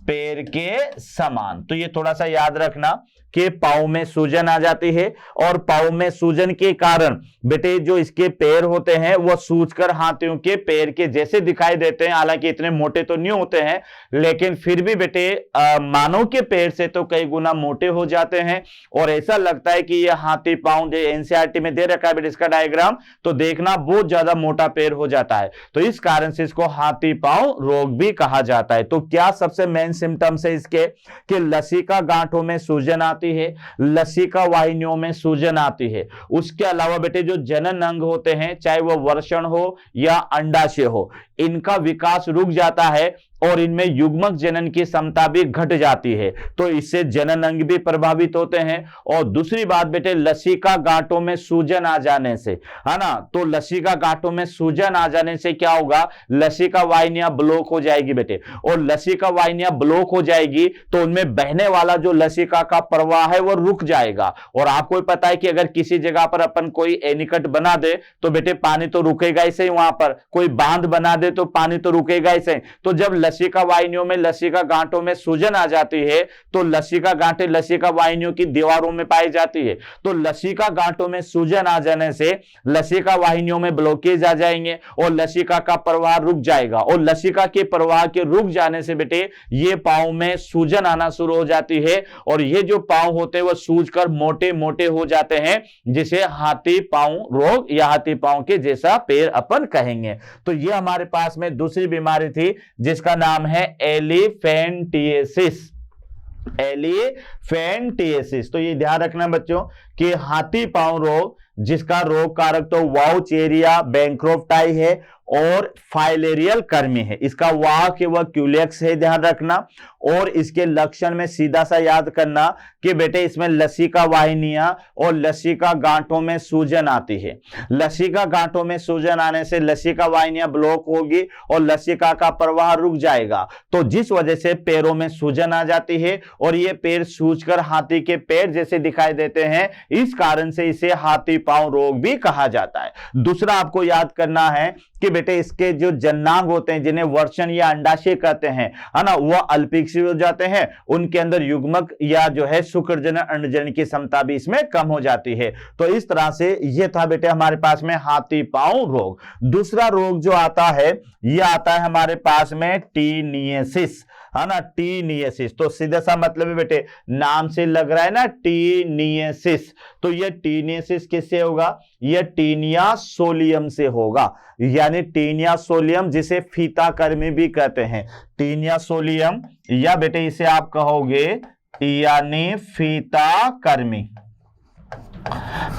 पैर के समान। तो ये थोड़ा सा याद रखना कि पांव में सूजन आ जाती है और पांव में सूजन के कारण बेटे जो इसके पैर होते हैं वो सूजकर हाथियों के पैर के जैसे दिखाई देते हैं। हालांकि इतने मोटे तो नहीं होते हैं, लेकिन फिर भी बेटे मानव के पैर से तो कई गुना मोटे हो जाते हैं और ऐसा लगता है कि ये हाथी पांव, जो एनसीईआरटी में दे रखा है बेटे इसका डायग्राम, तो देखना बहुत ज्यादा मोटा पैर हो जाता है। तो इस कारण से इसको हाथी पांव रोग भी कहा जाता है। तो क्या सबसे मेन सिम्टम्स है इसके कि लसिका गांठों में सूजन आती है, लसिका वाहिनियों में सूजन आती है। उसके अलावा बेटे जो जनन अंग होते हैं, चाहे वो वर्षण हो या अंडाशय हो, इनका विकास रुक जाता है और इनमें युग्मक जनन की क्षमता भी घट जाती है। तो इससे जनन अंग भी प्रभावित होते हैं। और दूसरी बात बेटे लसिका गांठों में सूजन आ जाने से, है ना, तो लसिका गांठों में सूजन आ जाने से क्या होगा, लसिका वाहिनियां ब्लॉक हो जाएगी बेटे, और लसिका वाहिनियां ब्लॉक हो जाएगी तो उनमें बहने वाला जो लसिका का प्रवाह है वो रुक जाएगा। और आपको पता है कि अगर किसी जगह पर अपन कोई एनीकट बना दे तो बेटे पानी तो रुकेगा ही सही, वहां पर कोई बांध बना दे तो पानी तो रुकेगा ही सही। तो जब लसिका वाहिनियों में, लसिका गांठों में सूजन आ जाती है तो लसिका गांठें लसिका वाहिनियों की दीवारों में पाई जाती है। तो लसिका गांठों में सूजन आ जाने से लसिका वाहिनियों में ब्लॉकेज आ जाएंगे और लसिका का प्रवाह रुक जाएगा। और लसिका के प्रवाह के रुक जाने से बेटे ये पांव में सूजन आना शुरू हो जाती है और ये जो पांव होते हैं वो सूजकर मोटे मोटे हो जाते हैं, जिसे हाथी पांव रोग या हाथी पांव के जैसा पैर अपन कहेंगे। तो ये हमारे पास में दूसरी बीमारी थी जिसका नाम है एलिफेंटिएसिस। एलिफेंटिएसिस। तो ये ध्यान रखना बच्चों कि हाथी पांव रोग, जिसका रोग कारक तो वाउचेरिया बैंक्रोफ्टाई है और फाइलेरियल कर्मी है। इसका वाहक है वह क्यूलेक्स है, ध्यान रखना। और इसके लक्षण में सीधा सा याद करना कि बेटे इसमें लसिका वाहिनियां और लसिका गांठों में सूजन आती है। लसिका गांठों में सूजन आने से लसिका वाहिनियां ब्लॉक होगी और लसिका का प्रवाह रुक जाएगा, तो जिस वजह से पैरों में सूजन आ जाती है और ये पैर सूजकर हाथी के पैर जैसे दिखाई देते हैं। इस कारण से इसे हाथी पांव रोग भी कहा जाता है। दूसरा आपको याद करना है कि बेटे इसके जो जन्नांग होते हैं, जिन्हें वर्षण या अंडाशय कहते हैं, है ना, वह अल्पीक्षित हो जाते हैं। उनके अंदर युग्मक या जो है शुक्रजनन अंडजनन की क्षमता भी इसमें कम हो जाती है। तो इस तरह से यह था बेटे हमारे पास में हाथी पांव रोग। दूसरा रोग जो आता है यह आता है हमारे पास में टीनियसिस, है ना, टीनियसिस। तो सीधा सा मतलब है बेटे, नाम से लग रहा है ना टीनियसिस, तो यह टीनियसिस किससे होगा? यह टीनिया सोलियम से होगा, यानी टीनिया सोलियम जिसे फीता कर्मी भी कहते हैं। टीनिया सोलियम या बेटे इसे आप कहोगे यानी फीता कर्मी,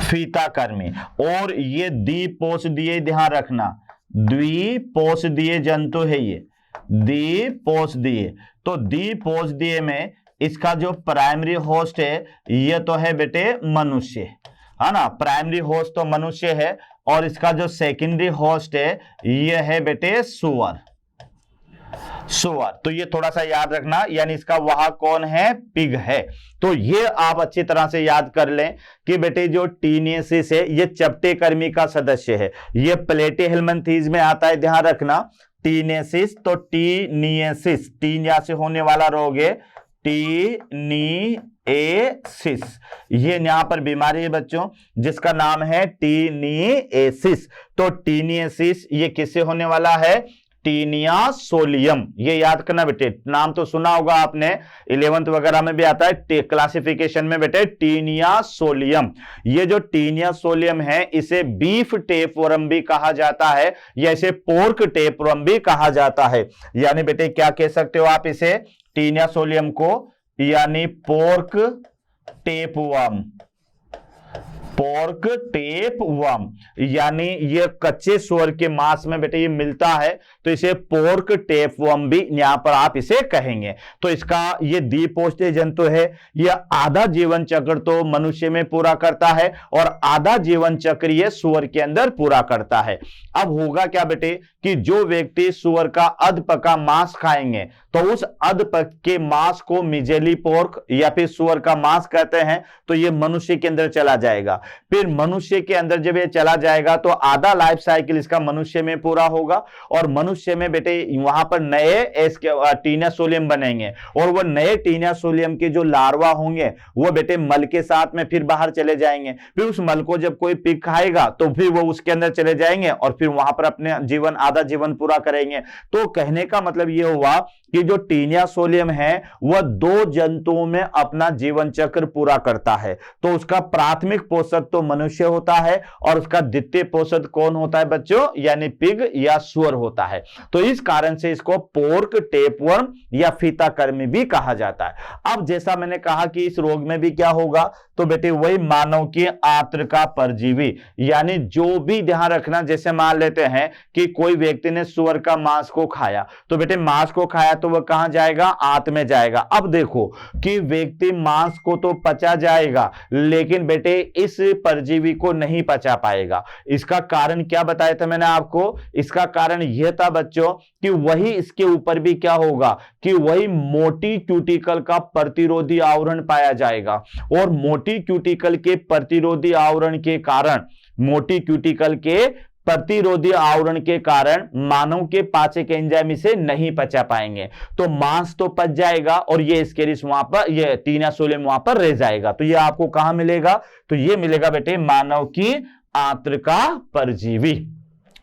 फीता कर्मी। और ये द्विपोषदीय, ध्यान रखना, द्विपोषदीय जंतु है ये, द्विपोषदीय। तो द्विपोषदीय में इसका जो प्राइमरी होस्ट है ये तो है बेटे मनुष्य, है ना, प्राइमरी होस्ट तो मनुष्य है। और इसका जो सेकेंडरी होस्ट है ये है बेटे सुअर, सुअर। तो ये थोड़ा सा याद रखना, यानी इसका वाहक कौन है? पिग है। तो ये आप अच्छी तरह से याद कर लें कि बेटे जो टीनियसिस है ये चपटे कर्मी का सदस्य है, ये प्लेटीहेल्मिन्थीज में आता है, ध्यान रखना। टीनियसिस तो टीनियसिस, टीनिया से होने वाला रोग है टीनियसिस। ये यहां पर बीमारी है बच्चों जिसका नाम है टीनियसिस। तो टीनियसिस ये किससे होने वाला है? Taenia solium. ये याद करना बेटे, नाम तो सुना होगा आपने, 11th वगैरह में भी आता है क्लासिफिकेशन में बेटे, टीनिया सोलियम। ये जो टीनिया सोलियम है इसे बीफ टेपवर्म भी कहा जाता है या इसे पोर्क टेपवर्म भी कहा जाता है। यानी बेटे क्या कह सकते हो आप इसे, टीनिया सोलियम को, यानी पोर्क टेपवर्म, पोर्क टेपवर्म। यानी ये कच्चे सुअर के मांस में बेटे ये मिलता है, तो इसे पोर्क टेपवर्म भी यहां पर आप इसे कहेंगे। तो इसका ये द्विपोषीय जंतु है, यह आधा जीवन चक्र तो मनुष्य में पूरा करता है और आधा जीवन चक्र ये सुअर के अंदर पूरा करता है। अब होगा क्या बेटे कि जो व्यक्ति सुअर का अधपका मांस खाएंगे तो उस अधपक के मांस को मिजेली पोर्क या फिर सुअर का मांस कहते हैं, तो ये मनुष्य के अंदर चला जाएगा। फिर मनुष्य के अंदर जब ये चला जाएगा तो आधा लाइफ साइकिल इसका मनुष्य में पूरा होगा और मनुष्य में बेटे वहां पर नए टीनिया सोलियम बनेंगे और वो नए टीनिया सोलियम के जो लार्वा होंगे वो बेटे मल के साथ में फिर बाहर चले जाएंगे। फिर उस मल को जब कोई पिग खाएगा तो फिर वो उसके अंदर चले जाएंगे और फिर वहां पर अपने जीवन आधा जीवन पूरा करेंगे। तो कहने का मतलब ये हुआ कि जो टीनिया सोलियम है वह दो जंतुओं में अपना जीवन चक्र पूरा करता है। तो उसका प्राथमिक पोषक तो मनुष्य होता है और उसका द्वितीय पोषक कौन होता है बच्चों, यानी पिग या सुअर होता है। तो इस कारण से इसको पोर्क टेपवर्म या फीता कर्मी भी कहा जाता है। अब जैसा मैंने कहा कि इस रोग में भी क्या होगा, तो बेटे वही मानव की आंत्र का परजीवी, यानी जो भी ध्यान रखना, जैसे मान लेते हैं कि कोई व्यक्ति ने सुअर का मांस को खाया, तो बेटे मांस को खाया तो वह कहां जाएगा? आंत में जाएगा। अब देखो कि व्यक्ति मांस को तो पचा जाएगा लेकिन बेटे इस परजीवी को नहीं पचा पाएगा। इसका कारण क्या बताया था मैंने आपको? इसका कारण यह था बच्चों कि वही इसके ऊपर भी क्या होगा कि वही मोटी क्यूटिकल का प्रतिरोधी आवरण पाया जाएगा और मोटी क्यूटिकल के प्रतिरोधी आवरण के कारण, मोटी क्यूटिकल के प्रतिरोधी आवरण के कारण मानव के पाचक एंजाइम इसे नहीं पचा पाएंगे। तो मांस तो पच जाएगा और ये स्केरिस वहां पर, ये टीनिया सोलियम वहां पर रह जाएगा। तो ये आपको कहां मिलेगा? तो ये मिलेगा बेटे मानव की आंत्र का परजीवी।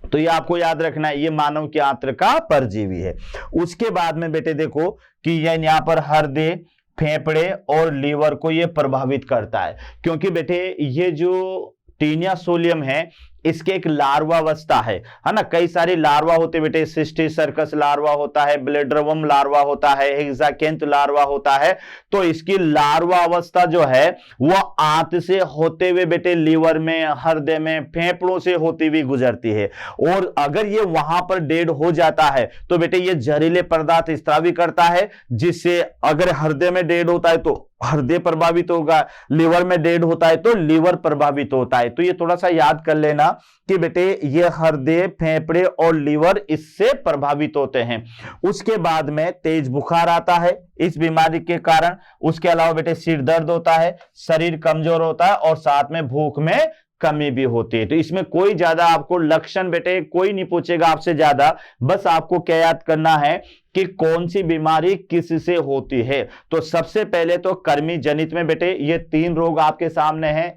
तो ये आपको याद रखना है, ये मानव की आंत्र का परजीवी है। उसके बाद में बेटे देखो कि यह यहां पर हृदय, फेफड़े और लीवर को ये प्रभावित करता है, क्योंकि बेटे ये जो टीनिया सोलियम है इसके एक लार्वा अवस्था है ना। कई सारी लार्वा होते बेटे, सिस्टिस सर्कस लार्वा होता है, ब्लेडरवम लार्वा होता है, हेक्साकेंथ लार्वा होता है। तो इसकी लार्वा अवस्था जो है वो आंत से होते हुए बेटे लीवर में, हृदय में, फेफड़ों से होती हुई गुजरती है। और अगर ये वहां पर डेड हो जाता है तो बेटे ये जहरीले पदार्थ स्रावी करता है, जिससे अगर हृदय में डेड होता है तो हृदय प्रभावित होगा, लिवर में डेड होता है तो लिवर प्रभावित होता है। तो ये थोड़ा सा याद कर लेना कि बेटे ये हृदय, फेफड़े और लिवर इससे प्रभावित होते हैं। उसके बाद में तेज बुखार आता है इस बीमारी के कारण। उसके अलावा बेटे सिर दर्द होता है, शरीर कमजोर होता है और साथ में भूख में कमी भी होती है। तो इसमें कोई ज्यादा आपको लक्षण बेटे कोई नहीं पूछेगा आपसे ज्यादा, बस आपको क्या याद करना है कि कौन सी बीमारी किससे होती है। तो सबसे पहले तो कृमि जनित में बेटे ये 3 रोग आपके सामने हैं,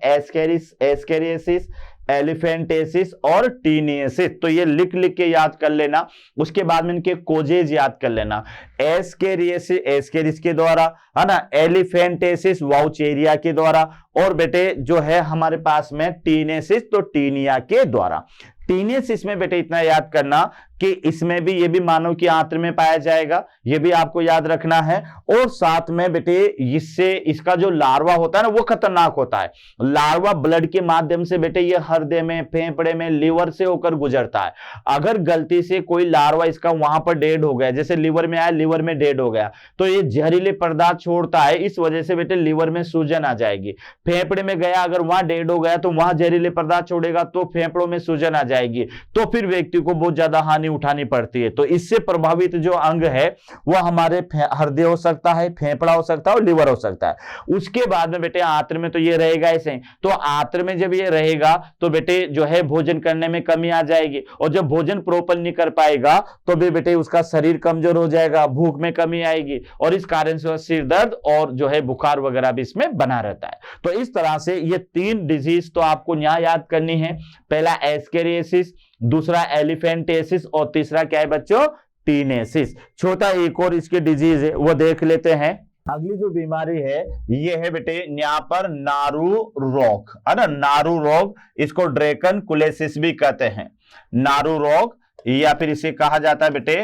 एस्केरियासिस, एलिफेंटेसिस और टीनियसिस। तो ये लिख लिख के याद कर लेना। उसके बाद में इनके कोजेज याद कर लेना। एस्केरियासिस एस्केरिस के द्वारा, है ना, एलिफेंटेसिस वाउचेरिया के द्वारा, और बेटे जो है हमारे पास में टीनेसिस तो टीनिया के द्वारा। टीनेसिस में बेटे इतना याद करना कि इसमें भी ये भी मानव की आंत्र में पाया जाएगा, ये भी आपको याद रखना है। और साथ में बेटे इससे इसका जो लार्वा होता है ना वो खतरनाक होता है। लार्वा ब्लड के माध्यम से बेटे ये हृदय में, फेफड़े में, लिवर से होकर गुजरता है। अगर गलती से कोई लार्वा इसका वहां पर डेड हो गया, जैसे लिवर में आया, लिवर में डेड हो गया, तो ये जहरीले पदार्थ छोड़ता है, इस वजह से बेटे लिवर में सूजन आ जाएगी। फेफड़े में गया, अगर वहां डेड हो गया तो वहां जहरीले पदार्थ छोड़ेगा तो फेफड़ों में सूजन आ जाएगी, तो फिर व्यक्ति को बहुत ज्यादा हानि उठानी पड़ती है। तो इससे प्रभावित जो अंग है वो हमारे हृदय हो सकता है, फेफड़ा हो सकता है और लिवर हो सकता है। उसके बाद में बेटे आंत्र में तो ये रहेगा ऐसे। तो आंत्र में जब ये रहेगा तो बेटे जो है भोजन करने में कमी आ जाएगी, और जब भोजन प्रॉपर नहीं कर पाएगा तो भी बेटे उसका शरीर कमजोर हो जाएगा, भूख में कमी आएगी, और इस कारण से सिर दर्द और जो है बुखार वगैरह भी इसमें बना रहता है। तो इस तरह से ये 3 डिजीज तो आपको यहाँ याद करनी है। पहला एस्केरियासिस, दूसरा एलिफेंटेसिस और तीसरा क्या है बच्चों, टीनेसिस। छोटा एक और इसके डिजीज है वो देख लेते हैं। अगली जो बीमारी है ये है बेटे यहाँ पर नारू रोग, है ना, नारू रोग। इसको ड्रैकन कुलेसिस भी कहते हैं, नारू रोग, या फिर इसे कहा जाता है बेटे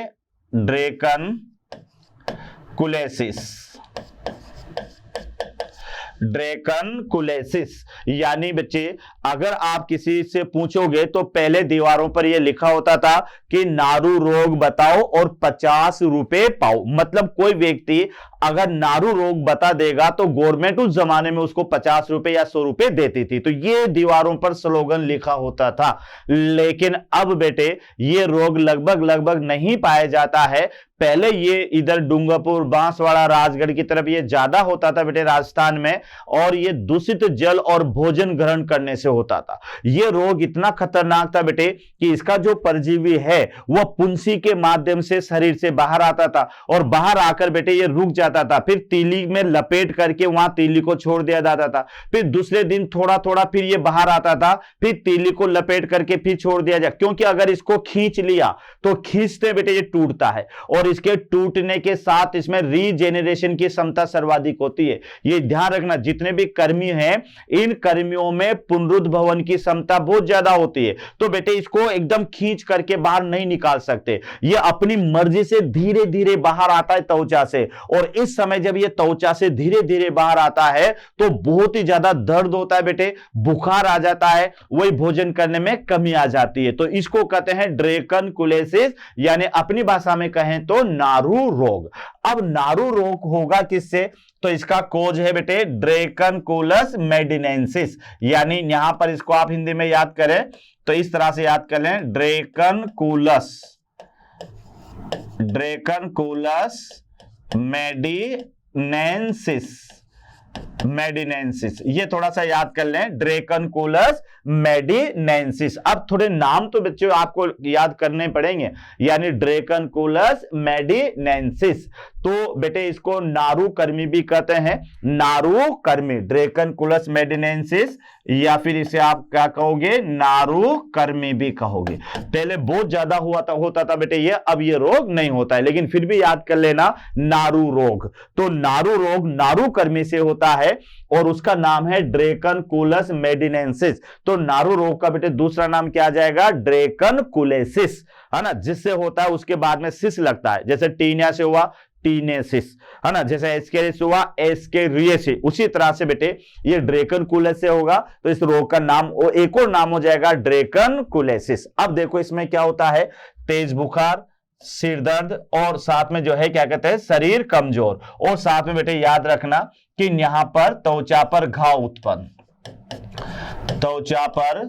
ड्रैकन कुलेसिस। ड्रैकनकुलेसिस यानी बच्चे अगर आप किसी से पूछोगे तो पहले दीवारों पर यह लिखा होता था कि नारू रोग बताओ और 50 रुपए पाओ। मतलब कोई व्यक्ति अगर नारू रोग बता देगा तो गवर्नमेंट उस जमाने में उसको 50 रुपए या 100 रुपए देती थी। तो ये दीवारों पर स्लोगन लिखा होता था। लेकिन अब बेटे ये रोग लगभग नहीं पाया जाता है। पहले ये इधर डूंगरपुर, बांसवाड़ा, राजगढ़ की तरफ ये ज्यादा होता था बेटे राजस्थान में, और ये दूषित जल और भोजन ग्रहण करने से होता था। ये रोग इतना खतरनाक था बेटे कि इसका जो परजीवी है वह पुंसी के माध्यम से शरीर से बाहर आता था, और बाहर आकर बेटे ये रुक जाता था, फिर तीली में लपेट करके वहां तीली को छोड़ दिया जाता था, फिर दूसरे दिन थोड़ा थोड़ा फिर ये बाहर आता था, फिर तीली को लपेट करके फिर छोड़ दिया जाए, क्योंकि अगर इसको खींच लिया तो खींचते बेटे ये टूटता है, और इसके टूटने के साथ इसमें रीजेनरेशन की क्षमता सर्वाधिक होती है। ये ध्यान रखना, जितने भी कर्मी हैं इन कर्मियों में पुनरुद्भवन की क्षमता बहुत ज्यादा होती है। तो बेटे इसको एकदम खींच करके बाहर नहीं निकाल सकते, ये अपनी मर्जी से धीरे धीरे बाहर आता है त्वचा से, और इस समय जब ये त्वचा से धीरे धीरे बाहर आता है तो बहुत ही ज्यादा दर्द होता है बेटे, बुखार आ जाता है, वही भोजन करने में कमी आ जाती है। तो इसको कहते हैं ड्रैकनकुलेसिस, यानी अपनी भाषा में कहें तो नारू रोग। अब नारू रोग होगा किससे, तो इसका कोज है बेटे ड्रैकनकुलस मेडिनेंसिस, यानी यहां पर इसको आप हिंदी में याद करें तो इस तरह से याद कर लें, ड्रैकनकुलस मेडिनेंसिस, ये थोड़ा सा याद कर लें, ड्रैकनकुलस मेडिनेंसिस। अब थोड़े नाम तो बच्चों आपको याद करने पड़ेंगे, यानी ड्रैकनकुलस मेडिनेंसिस। तो बेटे इसको नारू कर्मी भी कहते हैं, नारू कर्मी, ड्रेकनकुलस मेडिनेंसिस, या फिर इसे आप क्या कहोगे, नारू कर्मी भी कहोगे। पहले बहुत ज्यादा होता था बेटे ये, अब ये रोग नहीं होता है, लेकिन फिर भी याद कर लेना नारू रोग। तो नारू रोग नारू कर्मी से होता है और उसका नाम है ड्रेकनकुलस मेडिनेंसिस। तो नारू रोग का बेटे दूसरा नाम क्या आ जाएगा, ड्रेकनकुलेसिस, है ना, जिससे होता है उसके बाद में सिस लगता है, जैसे टीनिया से हुआ टीनेसिस, है ना, जैसे एस्केरिस हुआ एस्केरियसिस, उसी तरह से बेटे ये ड्रेकनकुलस से होगा, तो इस रोग का नाम एक और नाम हो जाएगा ड्रेकनकुलेसिस। अब देखो इसमें क्या होता है, तेज बुखार, सिर दर्द और साथ में जो है क्या कहते हैं, शरीर कमजोर, और साथ में बेटे याद रखना कि यहां पर त्वचा पर घाव उत्पन्न, त्वचा पर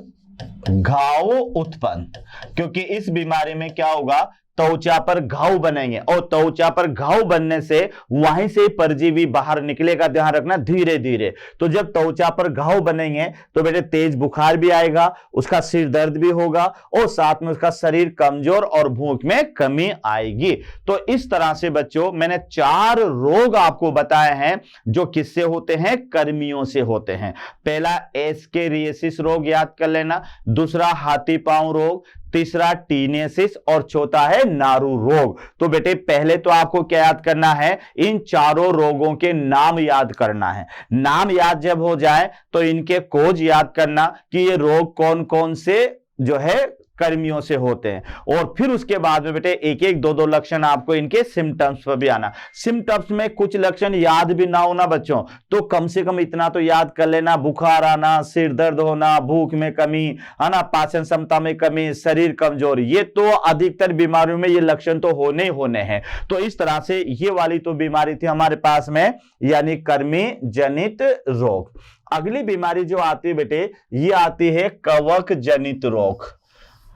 घाव उत्पन्न, क्योंकि इस बीमारी में क्या होगा, त्वचा पर घाव बनेंगे और त्वचा पर घाव बनने से वहीं से परजीवी बाहर निकलेगा, ध्यान रखना धीरे धीरे। तो जब त्वचा पर घाव बनेंगे तो बेटे तेज बुखार भी आएगा, उसका सिर दर्द भी होगा और साथ में उसका शरीर कमजोर और भूख में कमी आएगी। तो इस तरह से बच्चों मैंने 4 रोग आपको बताए हैं जो किससे होते हैं, कर्मियों से होते हैं। पहला एस्केरियासिस रोग याद कर लेना, दूसरा हाथी पांव रोग, तीसरा टीनेसिस और चौथा है नारू रोग। तो बेटे पहले तो आपको क्या याद करना है, इन चारों रोगों के नाम याद करना है। नाम याद जब हो जाए तो इनके कोज याद करना कि ये रोग कौन कौन से जो है कर्मियों से होते हैं, और फिर उसके बाद में बेटे एक एक दो लक्षण आपको इनके सिम्टम्स पर भी आना। सिम्टम्स में कुछ लक्षण याद भी ना होना बच्चों, तो कम से कम इतना तो याद कर लेना, बुखार आना, सिर दर्द होना, भूख में कमी, है ना, पाचन क्षमता में कमी, शरीर कमजोर, ये तो अधिकतर बीमारियों में ये लक्षण तो होने ही होने हैं। तो इस तरह से ये वाली तो बीमारी थी हमारे पास में, यानी कर्मी जनित रोग। अगली बीमारी जो आती है बेटे, ये आती है कवक जनित रोग।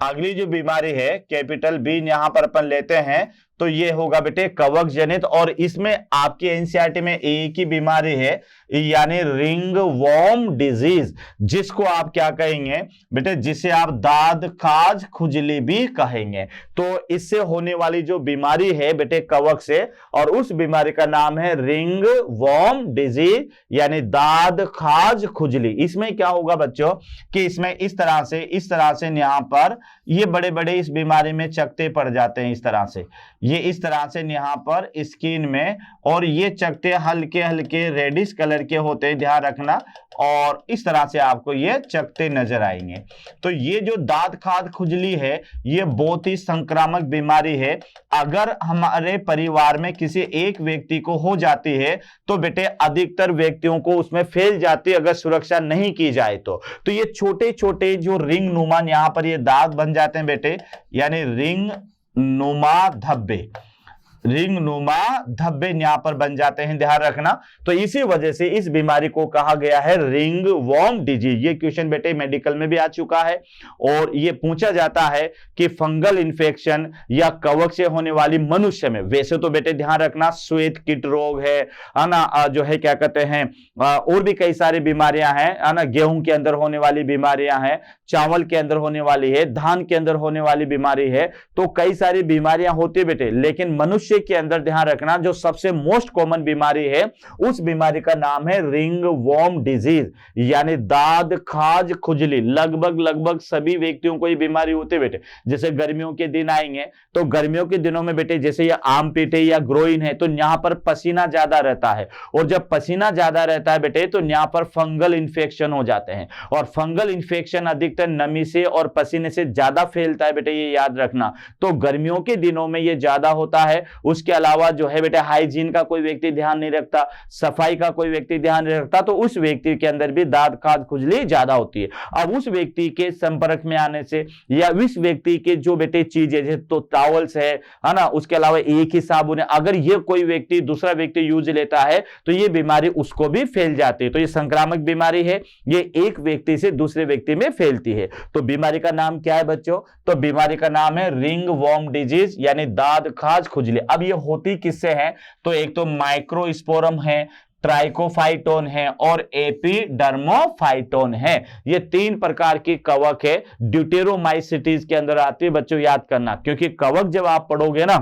अगली जो बीमारी है कैपिटल बी यहां पर अपन लेते हैं, तो ये होगा बेटे कवक जनित, और इसमें आपके एनसीईआरटी में एक ही बीमारी है, यानी रिंग वॉर्म डिजीज, जिसको आप क्या कहेंगे बेटे, जिसे आप दाद खाज खुजली भी कहेंगे। तो इससे होने वाली जो बीमारी है बेटे कवक से, और उस बीमारी का नाम है रिंग वॉर्म डिजीज, यानी दाद खाज खुजली। इसमें क्या होगा बच्चों कि इसमें इस तरह से यहां पर ये बड़े बड़े इस बीमारी में चकते पड़ जाते हैं, इस तरह से, ये इस तरह से यहां पर स्किन में, और ये चकते हल्के हल्के रेडिश कलर के होते हैं, ध्यान रखना, और इस तरह से आपको ये चकते नजर आएंगे। तो ये जो दाद खाज खुजली है ये बहुत ही संक्रामक बीमारी है। अगर हमारे परिवार में किसी एक व्यक्ति को हो जाती है तो बेटे अधिकतर व्यक्तियों को उसमें फैल जाती है, अगर सुरक्षा नहीं की जाए तो ये छोटे छोटे जो रिंग नुमा यहां पर ये दाग बन जाते हैं बेटे, यानी रिंग नुमा धब्बे, रिंग नुमा धब्बे यहां पर बन जाते हैं, ध्यान रखना। तो इसी वजह से इस बीमारी को कहा गया है रिंग वॉर्म डिजीज। ये क्वेश्चन बेटे मेडिकल में भी आ चुका है, और ये पूछा जाता है कि फंगल इन्फेक्शन या कवक से होने वाली मनुष्य में, वैसे तो बेटे ध्यान रखना श्वेत कीट रोग है ना, जो है क्या कहते हैं, और भी कई सारी बीमारियां हैं, है ना, गेहूं के अंदर होने वाली बीमारियां हैं, चावल के अंदर होने वाली है, धान के अंदर होने वाली बीमारी है, तो कई सारी बीमारियां होती है बेटे। लेकिन मनुष्य के अंदर ध्यान रखना जो सबसे मोस्ट कॉमन बीमारी है, उस बीमारी का नाम है रिंग वॉर्म डिजीज, यानी दाद खाज खुजली। लगभग सभी व्यक्तियों को ये बीमारी होती है बेटे। जैसे गर्मियों के दिन आएंगे तो गर्मियों के दिनों में बेटे जैसे ये आर्म पिट है या ग्रोइन है तो यहां पर पसीना ज्यादा रहता है, और जब पसीना ज्यादा रहता है बेटे तो यहां पर फंगल इन्फेक्शन हो जाते हैं, और फंगल इन्फेक्शन अधिकतर नमी से और पसीने से ज्यादा फैलता है बेटे, ये याद रखना। तो गर्मियों के दिनों में ये ज्यादा होता है। उसके अलावा जो है बेटा हाइजीन का कोई व्यक्ति ध्यान नहीं रखता, सफाई का कोई व्यक्ति ध्यान नहीं रखता, तो उस व्यक्ति के अंदर भी दाद खाज खुजली ज्यादा होती है। अब उस व्यक्ति के संपर्क में आने से या उस व्यक्ति के जो बेटे चीजें जैसे तो टॉवल्स है ना, उसके अलावा एक ही साबुन है, अगर ये कोई व्यक्ति दूसरा व्यक्ति यूज लेता है तो ये बीमारी उसको भी फैल जाती है। तो ये संक्रामक बीमारी है, ये एक व्यक्ति से दूसरे व्यक्ति में फैलती है। तो बीमारी का नाम क्या है बच्चों, तो बीमारी का नाम है रिंग वॉर्म डिजीज, यानी दाद खाज खुजली। अब ये होती किससे है, तो एक तो माइक्रोस्पोरम है, ट्राइकोफाइटोन है और एपिडर्मोफाइटोन है। ये 3 प्रकार की कवक है, ड्यूटेरोमाइसिटीज के अंदर आती है बच्चों, याद करना। क्योंकि कवक जब आप पढ़ोगे ना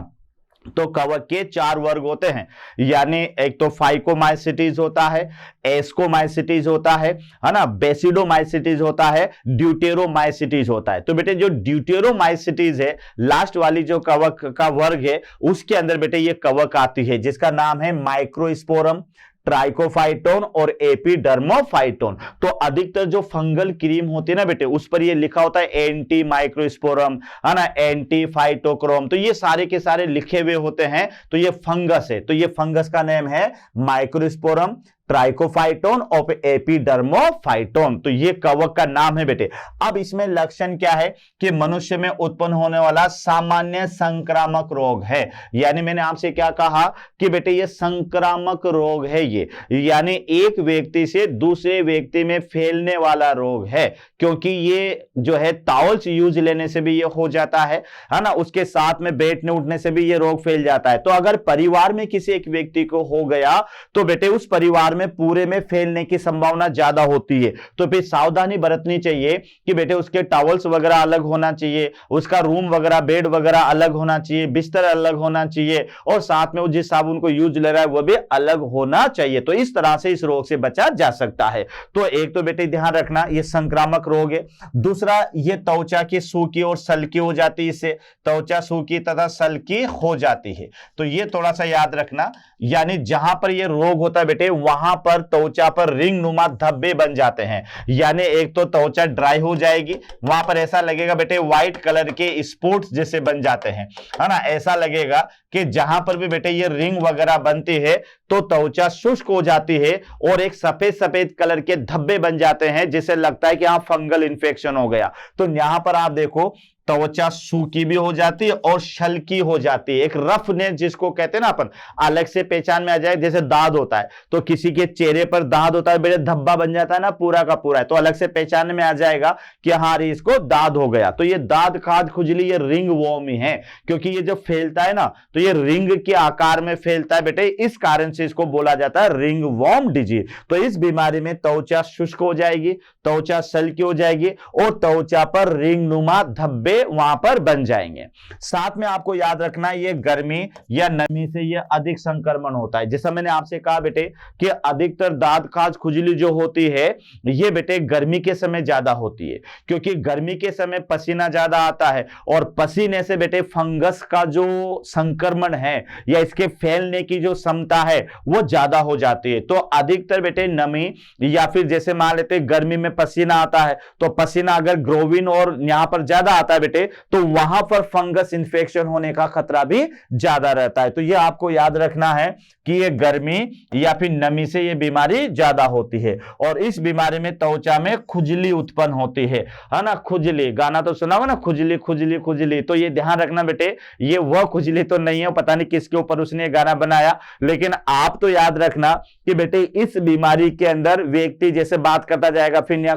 तो कवक के 4 वर्ग होते हैं, यानी एक तो फाइकोमाइसिटीज होता है, एस्कोमाइसिटीज होता है ना, बेसिडोमाइसिटीज होता है, ड्यूटेरोमाइसिटीज होता है। तो बेटे जो ड्यूटेरोमाइसिटीज है, लास्ट वाली जो कवक का वर्ग है, उसके अंदर बेटे ये कवक आती है जिसका नाम है माइक्रोस्पोरम, ट्राइकोफाइटोन और एपिडर्मोफाइटोन। तो अधिकतर जो फंगल क्रीम होती है ना बेटे, उस पर ये लिखा होता है एंटी माइक्रोस्पोरम, है ना, एंटी फाइटोक्रोम, तो ये सारे के सारे लिखे हुए होते हैं। तो ये फंगस है, तो ये फंगस का नाम है माइक्रोस्पोरम, ट्राइकोफाइटोन और एपिडर्मोफाइटोन। तो ये कवक का नाम है बेटे। अब इसमें लक्षण क्या है कि मनुष्य में उत्पन्न होने वाला सामान्य संक्रामक रोग है, यानी मैंने आपसे क्या कहा कि बेटे ये संक्रामक रोग है, ये यानी एक व्यक्ति से दूसरे व्यक्ति में फैलने वाला रोग है, क्योंकि ये जो है टॉवल्स यूज लेने से भी ये हो जाता है ना, उसके साथ में बैठने उठने से भी ये रोग फैल जाता है। तो अगर परिवार में किसी एक व्यक्ति को हो गया तो बेटे उस परिवार में पूरे में फैलने की संभावना ज्यादा होती है। तो फिर सावधानी बरतनी चाहिए कि बेटे उसके टॉवल्स वगैरह अलग होना चाहिए, उसका रूम वगैरह बेड वगैरह अलग होना चाहिए, बिस्तर अलग होना चाहिए, और साथ में वो जिस साबुन को यूज ले रहा है वो भी अलग होना चाहिए। तो इस तरह से इस रोग से बचा जा सकता है। तो एक तो बेटे ध्यान रखना ये संक्रामक रोग है। दूसरा, ये त्वचा की सूखी और सल्की हो जाती है, इससे त्वचा सूखी तथा सल्की हो जाती है। तो ये थोड़ा सा याद रखना, यानी जहां पर ये रोग होता है बेटे वहां पर त्वचा पर रिंग नुमा धब्बे बन जाते हैं, यानी एक तो त्वचा ड्राई हो जाएगी, वहां पर ऐसा लगेगा बेटे व्हाइट कलर के स्पॉट्स जैसे बन जाते हैं, है ना, ऐसा लगेगा कि जहां पर भी बेटे ये रिंग वगैरह बनती है तो त्वचा शुष्क हो जाती है और एक सफेद सफेद कलर के धब्बे बन जाते हैं, जिससे लगता है कि यहां फंगल इंफेक्शन हो गया। तो यहां पर आप देखो त्वचा सूखी भी हो जाती है और शल्की हो जाती है, एक रफनेस जिसको कहते हैं ना अपन, अलग से पहचान में आ जाए। जैसे दाद होता है तो किसी के चेहरे पर दाद होता है बेटे, धब्बा बन जाता है ना पूरा का पूरा है, तो अलग से पहचान में आ जाएगा कि हाँ इसको दाद हो गया। तो ये दाद खाज खुजली ये रिंग वॉर्म ही है, क्योंकि ये जब फैलता है ना तो ये रिंग के आकार में फैलता है बेटे, इस कारण से इसको बोला जाता है रिंग वॉर्म डिजीज। तो इस बीमारी में त्वचा शुष्क हो जाएगी, त्वचा सल्की हो जाएगी और त्वचा पर रिंग नुमा धब्बे वहां पर बन जाएंगे। साथ में आपको याद रखना ये गर्मी या नमी से ये अधिक संक्रमण होता है। जैसा मैंने आपसे कहा बेटे कि अधिकतर दाद खाज खुजली जो होती है ये बेटे गर्मी के समय ज्यादा होती है, क्योंकि गर्मी के समय पसीना ज्यादा आता है और पसीने से बेटे फंगस का जो संक्रमण है या इसके फैलने की जो क्षमता है वो ज्यादा हो जाती है। तो अधिकतर बेटे नमी या फिर जैसे मान लेते गर्मी में पसीना आता है तो पसीना अगर ग्रोविन और यहां पर ज्यादा आता है बेटे तो वहां पर फंगस इंफेक्शन होने का खतरा भी ज्यादा रहता है। तो ये आपको याद रखना है कि ये गर्मी या फिर नमी से ये बीमारी ज्यादा होती है और इस बीमारी में त्वचा में खुजली उत्पन्न होती है ना, खुजली, गाना तो सुना होगा ना, खुजली खुजली खुजली। तो ये ध्यान रखना बेटे ये वह खुजली तो नहीं है, पता नहीं किसके ऊपर उसने गाना बनाया, लेकिन आप तो याद रखना कि बेटे इस बीमारी के अंदर व्यक्ति जैसे बात करता जाएगा फिन्या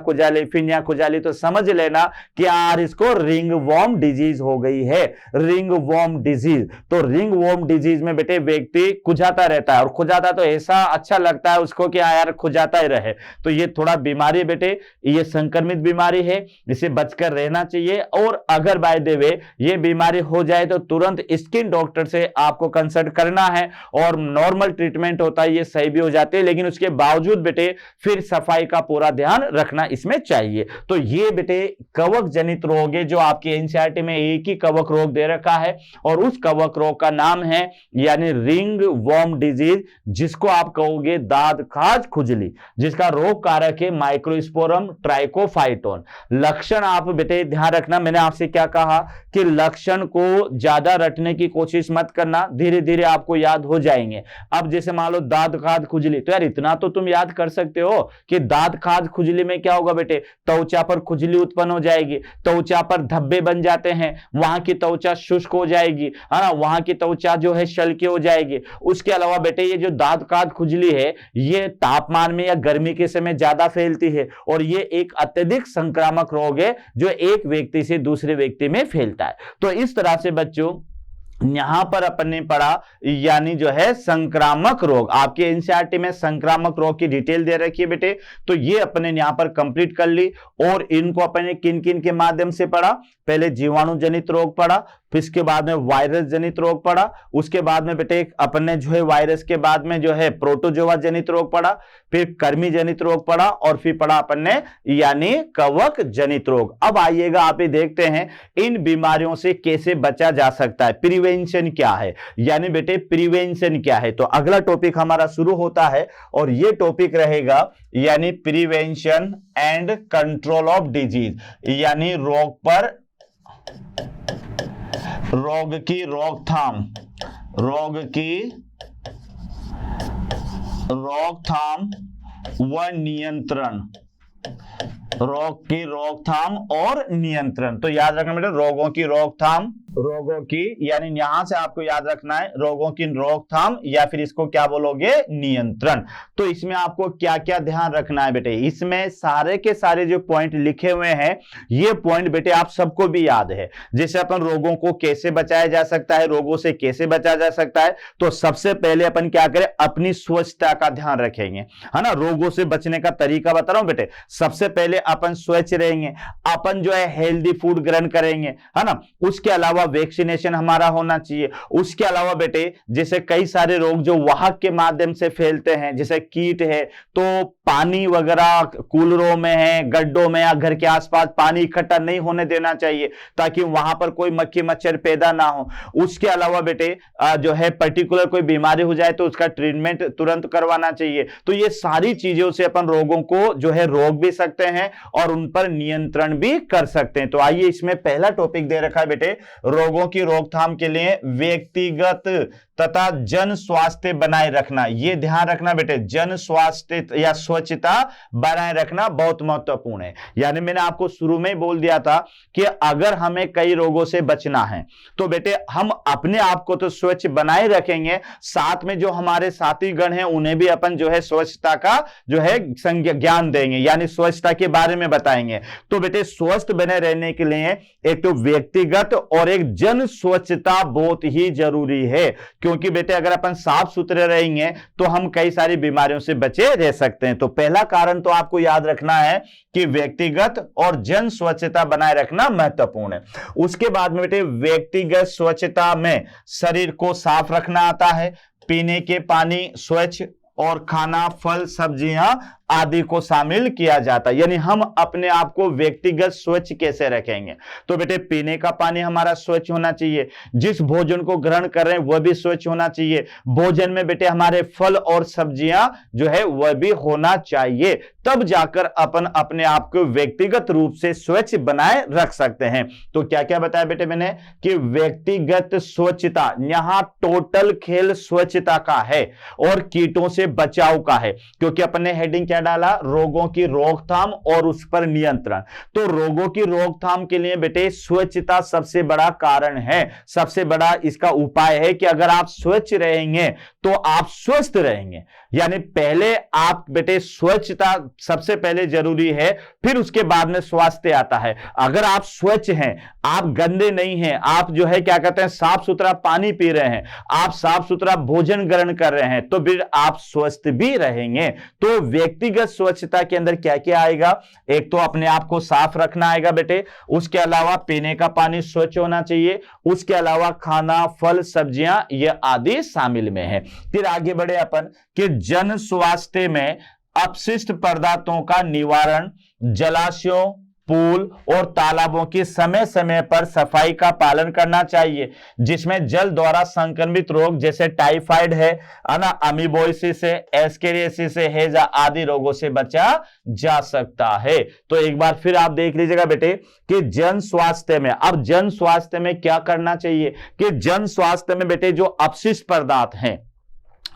खुजाली, तो समझ लेना कि यार इसको रिंग वॉर्म डिजीज हो गई है, रिंग वॉर्म डिजीज। तो रिंग वॉर्म डिजीज में बेटे व्यक्ति खुजाता रहता है और खुजाता तो ऐसा अच्छा लगता है उसको कि यार खुजाता ही रहे। तो ये थोड़ा बीमारी है बेटे, ये संक्रमित बीमारी है, इसे बचकर रहना चाहिए। और अगर बाय द वे ये बीमारी हो जाए तो तुरंत स्किन डॉक्टर से आपको कंसल्ट करना है और नॉर्मल ट्रीटमेंट होता है, ये सही भी हो जाते हैं, लेकिन उसके बावजूद बेटे फिर सफाई का पूरा ध्यान रखना इसमें चाहिए। तो ये बेटे कवक जनित रोग है जो आपके एनसीईआरटी में एक ही कवक रोग दे रखा है और उस कवक रोग का नाम है यानी रिंग वॉर्म डिजीज, जिसको आप कहोगे दाद खाज खुजली, जिसका रोग कारक है माइक्रोस्पोरम ट्राइकोफाइटोन। लक्षण आप बेटे ध्यान रखना, मैंने आपसे क्या कहा कि लक्षण को ज्यादा रटने की कोशिश मत करना, धीरे धीरे आपको याद हो जाएंगे। अब जैसे मान लो दाद खाज खुजली, तो यार इतना तो तुम याद कर सकते हो कि दाद खाज खुजली में क्या होगा बेटे, त्वचा पर खुजली उत्पन्न हो जाएगी, त्वचा पर धब्बे बन जाते हैं, वहां की त्वचा शुष्क हो जाएगी, है ना, वहां की त्वचा जो है शल्की हो जाएगी। उसके अलावा बेटे ये जो दाद खाज खुजली है ये तापमान में या गर्मी के समय ज्यादा फैलती है और ये एक अत्यधिक संक्रामक रोग है जो एक व्यक्ति से दूसरे व्यक्ति में फैलता है। तो इस तरह से बच्चों यहां पर अपन ने पढ़ा यानी जो है संक्रामक रोग, आपके एनसीईआरटी में संक्रामक रोग की डिटेल दे रखी है बेटे, तो ये अपने यहां पर कंप्लीट कर ली। और इनको अपने किन किन के माध्यम से पढ़ा, पहले जीवाणु जनित रोग पढ़ा, फिर इसके बाद में वायरस जनित रोग पड़ा, उसके बाद में बेटे अपने जो है वायरस के बाद में जो है प्रोटोजोआ जनित रोग पड़ा, फिर कर्मी जनित रोग पड़ा और फिर पड़ा अपन ने यानी कवक जनित रोग। अब आइएगा आप ये देखते हैं इन बीमारियों से कैसे बचा जा सकता है, प्रिवेंशन क्या है, यानी बेटे प्रिवेंशन क्या है। तो अगला टॉपिक हमारा शुरू होता है और ये टॉपिक रहेगा यानी prevention and control of disease, यानी रोग की रोकथाम व नियंत्रण, रोग की रोकथाम और नियंत्रण। तो याद रखना बेटा रोगों की रोकथाम, रोगों की यानी यहां से आपको याद रखना है रोगों की रोकथाम या फिर इसको क्या बोलोगे नियंत्रण। तो इसमें आपको क्या क्या ध्यान रखना है बेटे, इसमें सारे के सारे जो पॉइंट लिखे हुए हैं ये पॉइंट बेटे आप सबको भी याद है। जैसे अपन रोगों को कैसे बचाया जा सकता है, रोगों से कैसे बचा जा सकता है, तो सबसे पहले अपन क्या करें अपनी स्वच्छता का ध्यान रखेंगे, है ना। रोगों से बचने का तरीका बता रहा हूं बेटे, सबसे पहले अपन स्वच्छ रहेंगे, अपन जो है हेल्दी फूड ग्रहण करेंगे, है ना। उसके अलावा वैक्सीनेशन हमारा होना चाहिए। उसके अलावा बेटे जैसे कई सारे रोग जो वाहक के माध्यम से फैलते हैं, जैसे कीट है, तो पानी वगैरह कूलरों में है, गड्ढों में या घर के आसपास पानी इकट्ठा नहीं होने देना चाहिए ताकि वहां पर कोई मक्खी मच्छर पैदा ना हो। उसके अलावा बेटे जो है पर्टिकुलर कोई बीमारी हो जाए तो उसका ट्रीटमेंट तुरंत करवाना चाहिए। तो ये सारी चीजों से अपन रोगों को जो है रोक भी सकते हैं और उन पर नियंत्रण भी कर सकते हैं। तो आइए इसमें पहला टॉपिक दे रखा है बेटे रोगों की रोकथाम के लिए व्यक्तिगत तथा जन स्वास्थ्य बनाए रखना। ये ध्यान रखना बेटे जन स्वास्थ्य या स्वच्छता बनाए रखना बहुत महत्वपूर्ण है। यानी मैंने आपको शुरू में ही बोल दिया था कि अगर हमें कई रोगों से बचना है तो बेटे हम अपने आप को तो स्वच्छ बनाए रखेंगे, साथ में जो हमारे साथी गण हैं उन्हें भी अपन जो है स्वच्छता का जो है ज्ञान देंगे, यानी स्वच्छता के बारे में बताएंगे। तो बेटे स्वस्थ बने रहने के लिए एक तो व्यक्तिगत और एक जन स्वच्छता बहुत ही जरूरी है, क्योंकि बेटे अगर अपन साफ सुथरे रहेंगे तो हम कई सारी बीमारियों से बचे रह सकते हैं। तो पहला कारण तो आपको याद रखना है कि व्यक्तिगत और जन स्वच्छता बनाए रखना महत्वपूर्ण है। उसके बाद में बेटे व्यक्तिगत स्वच्छता में शरीर को साफ रखना आता है, पीने के पानी स्वच्छ और खाना फल सब्जियां आदि को शामिल किया जाता है। यानी हम अपने आप को व्यक्तिगत स्वच्छ कैसे रखेंगे, तो बेटे पीने का पानी हमारा स्वच्छ होना चाहिए, जिस भोजन को ग्रहण कर रहे हैं वह भी स्वच्छ होना चाहिए, भोजन में बेटे हमारे फल और सब्जियां जो है वह भी होना चाहिए, तब जाकर अपन अपने आप को व्यक्तिगत रूप से स्वच्छ बनाए रख सकते हैं। तो क्या क्या बताया बेटे मैंने कि व्यक्तिगत स्वच्छता यहां टोटल खेल स्वच्छता का है और कीटों से बचाव का है, क्योंकि अपन ने हेडिंग क्या डाला रोगों की रोकथाम और उस पर नियंत्रण। तो रोगों की रोकथाम के लिए बेटे स्वच्छता सबसे बड़ा कारण है, सबसे बड़ा इसका उपाय है कि अगर आप स्वच्छ रहेंगे तो आप स्वस्थ रहेंगे। यानी पहले आप बेटे स्वच्छता सबसे पहले जरूरी है, फिर उसके बाद में स्वास्थ्य आता है। अगर आप स्वच्छ हैं, आप गंदे नहीं हैं, आप जो है क्या कहते हैं साफ सुथरा पानी पी रहे हैं, आप साफ सुथरा भोजन ग्रहण कर रहे हैं, तो फिर आप स्वस्थ भी रहेंगे। तो व्यक्तिगत स्वच्छता के अंदर क्या क्या आएगा, एक तो अपने आप को साफ रखना आएगा बेटे, उसके अलावा पीने का पानी स्वच्छ होना चाहिए, उसके अलावा खाना फल सब्जियां ये आदि शामिल में है। फिर आगे बढ़े अपन कि जन स्वास्थ्य में अपशिष्ट पदार्थों का निवारण, जलाशयों पूल और तालाबों की समय समय पर सफाई का पालन करना चाहिए, जिसमें जल द्वारा संक्रमित रोग जैसे टाइफाइड है ना, अमीबोइसिस है, एस्केरियासिस है, हैजा आदि रोगों से बचा जा सकता है। तो एक बार फिर आप देख लीजिएगा बेटे कि जन स्वास्थ्य में, अब जन स्वास्थ्य में क्या करना चाहिए कि जन स्वास्थ्य में बेटे जो अपशिष्ट पदार्थ हैं,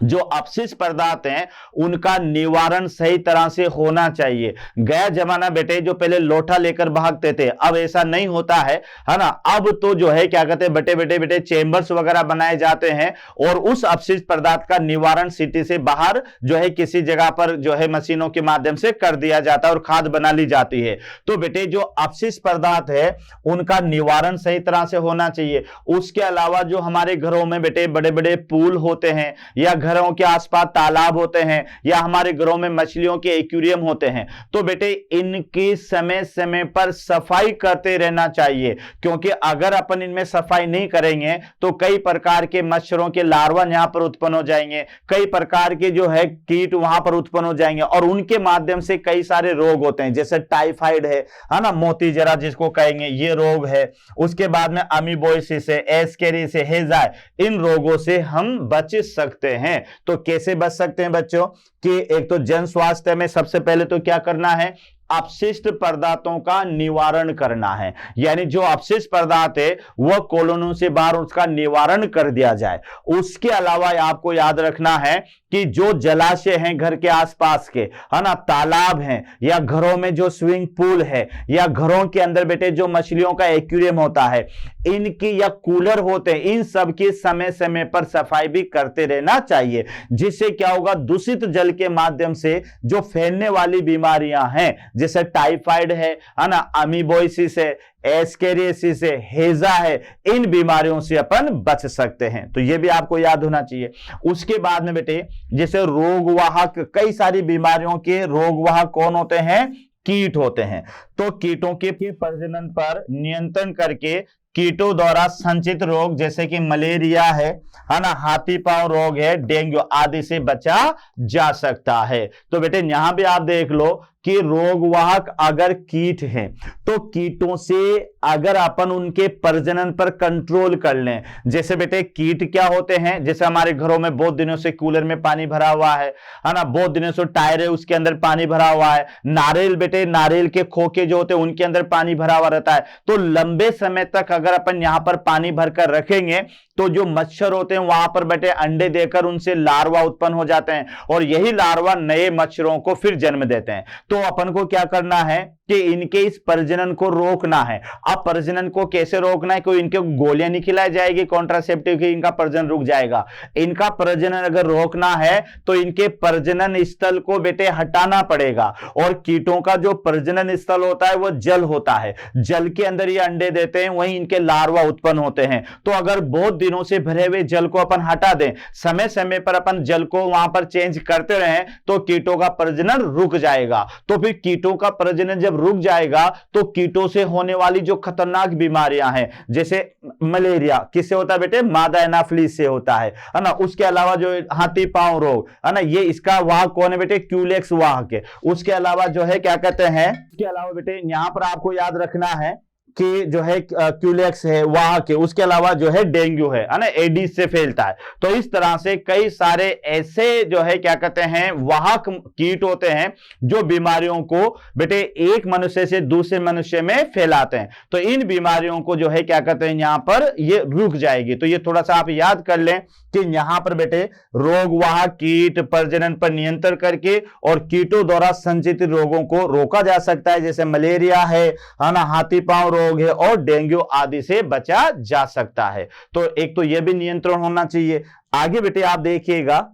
जो अपशिष्ट पदार्थ हैं उनका निवारण सही तरह से होना चाहिए। गया जमाना बेटे जो पहले लोटा लेकर भागते थे, अब ऐसा नहीं होता है ना। अब तो जो है क्या कहते हैं बेटे चेंबर्स वगैरह बनाए जाते हैं और उस अपशिष्ट पदार्थ का निवारण सिटी से बाहर जो है किसी जगह पर जो है मशीनों के माध्यम से कर दिया जाता है और खाद बना ली जाती है। तो बेटे जो अपशिष्ट पदार्थ है उनका निवारण सही तरह से होना चाहिए। उसके अलावा जो हमारे घरों में बेटे बड़े बड़े पूल होते हैं या घरों के आसपास तालाब होते हैं या हमारे घरों में मछलियों के एक्वेरियम होते हैं, तो बेटे इनकी समय समय पर सफाई करते रहना चाहिए, क्योंकि अगर अपन इनमें सफाई नहीं करेंगे तो कई प्रकार के मच्छरों के लार्वा यहां पर उत्पन्न हो जाएंगे, कई प्रकार के जो है कीट वहां पर उत्पन्न हो जाएंगे और उनके माध्यम से कई सारे रोग होते हैं, जैसे टाइफाइड है ना, मोती जरा जिसको कहेंगे, ये रोग है। उसके बाद में अमीबोइसिस है, एस्केरिस है, हेजा है, इन रोगों से हम बच सकते हैं। तो कैसे बच सकते हैं बच्चों कि एक तो जन स्वास्थ्य में सबसे पहले तो क्या करना है, अपशिष्ट पदार्थों का निवारण करना है, यानी जो अपशिष्ट पदार्थ है वह कॉलोनियों से बाहर उसका निवारण कर दिया जाए। उसके अलावा आपको याद रखना है कि जो जलाशय हैं घर के आसपास के, है ना, तालाब हैं या घरों में जो स्विमिंग पूल है या घरों के अंदर बेटे जो मछलियों का एक्वेरियम होता है, इनकी या कूलर होते हैं, इन सब की समय समय पर सफाई भी करते रहना चाहिए, जिससे क्या होगा, दूषित जल के माध्यम से जो फैलने वाली बीमारियां हैं जैसे टाइफाइड है ना, अमीबोइसिस है, एस्केरियासिस है, हेजा है, इन बीमारियों से अपन बच सकते हैं। तो ये भी आपको याद होना चाहिए। उसके बाद में बेटे जैसे रोगवाहक, कई सारी बीमारियों के रोगवाहक कौन होते हैं, कीट होते हैं। तो कीटों के प्रजनन पर नियंत्रण करके कीटों द्वारा संचित रोग जैसे कि मलेरिया है ना, हाथी पांव रोग है, डेंगू आदि से बचा जा सकता है। तो बेटे यहां भी आप देख लो कि रोगवाहक अगर कीट हैं तो कीटों से अगर अपन उनके प्रजनन पर कंट्रोल कर लें, जैसे बेटे कीट क्या होते हैं, जैसे हमारे घरों में बहुत दिनों से कूलर में पानी भरा हुआ है ना, बहुत दिनों से टायर है उसके अंदर पानी भरा हुआ है, नारियल बेटे नारियल के खोखे जो होते हैं उनके अंदर पानी भरा हुआ रहता है, तो लंबे समय तक अगर अपन यहां पर पानी भरकर रखेंगे तो जो मच्छर होते हैं वहां पर बेटे अंडे देकर उनसे लार्वा उत्पन्न हो जाते हैं और यही लार्वा नए मच्छरों को फिर जन्म देते हैं। तो अपन को क्या करना है कि इनके इस प्रजनन को रोकना है। अब प्रजनन को कैसे रोकना है, कोई इनके गोलियां नहीं खिलाई जाएगी कॉन्ट्रासेप्टिव की, इनका प्रजनन रुक जाएगा। इनका प्रजनन अगर रोकना है तो इनके प्रजनन स्थल को बेटे हटाना पड़ेगा, और कीटों का जो प्रजनन स्थल होता है वो जल होता है, जल के अंदर ये अंडे देते हैं, वहीं इनके लार्वा उत्पन्न होते हैं। तो अगर बहुत दिनों से भरे हुए जल को अपन हटा दें, समय समय पर अपन जल को वहां पर चेंज करते रहें, तो कीटों का प्रजनन रुक जाएगा। तो फिर कीटों का प्रजनन जब रुक जाएगा तो कीटों से होने वाली जो खतरनाक बीमारियां हैं, जैसे मलेरिया किससे होता है बेटे, मादा एनाफिलिस से होता है ना। उसके अलावा जो हाथी पांव रोग है ना, ये इसका वाहक कौन है बेटे, क्यूलेक्स वाहक है। उसके अलावा जो है क्या कहते हैं, उसके अलावा बेटे यहां पर आपको याद रखना है कि जो है क्यूलेक्स है वाहक है, उसके अलावा जो है डेंगू है ना, एडिस से फैलता है। तो इस तरह से कई सारे ऐसे जो है क्या कहते हैं वाहक कीट होते हैं जो बीमारियों को बेटे एक मनुष्य से दूसरे मनुष्य में फैलाते हैं। तो इन बीमारियों को जो है क्या कहते हैं यहां पर ये रुक जाएगी। तो ये थोड़ा सा आप याद कर लें कि यहां पर बेटे रोगवाहक कीट प्रजनन पर नियंत्रण करके और कीटों द्वारा संचित रोगों को रोका जा सकता है, जैसे मलेरिया है ना, हाथी पांव रोग है और डेंगू आदि से बचा जा सकता है। तो एक तो यह भी नियंत्रण होना चाहिए। आगे बेटे आप देखिएगा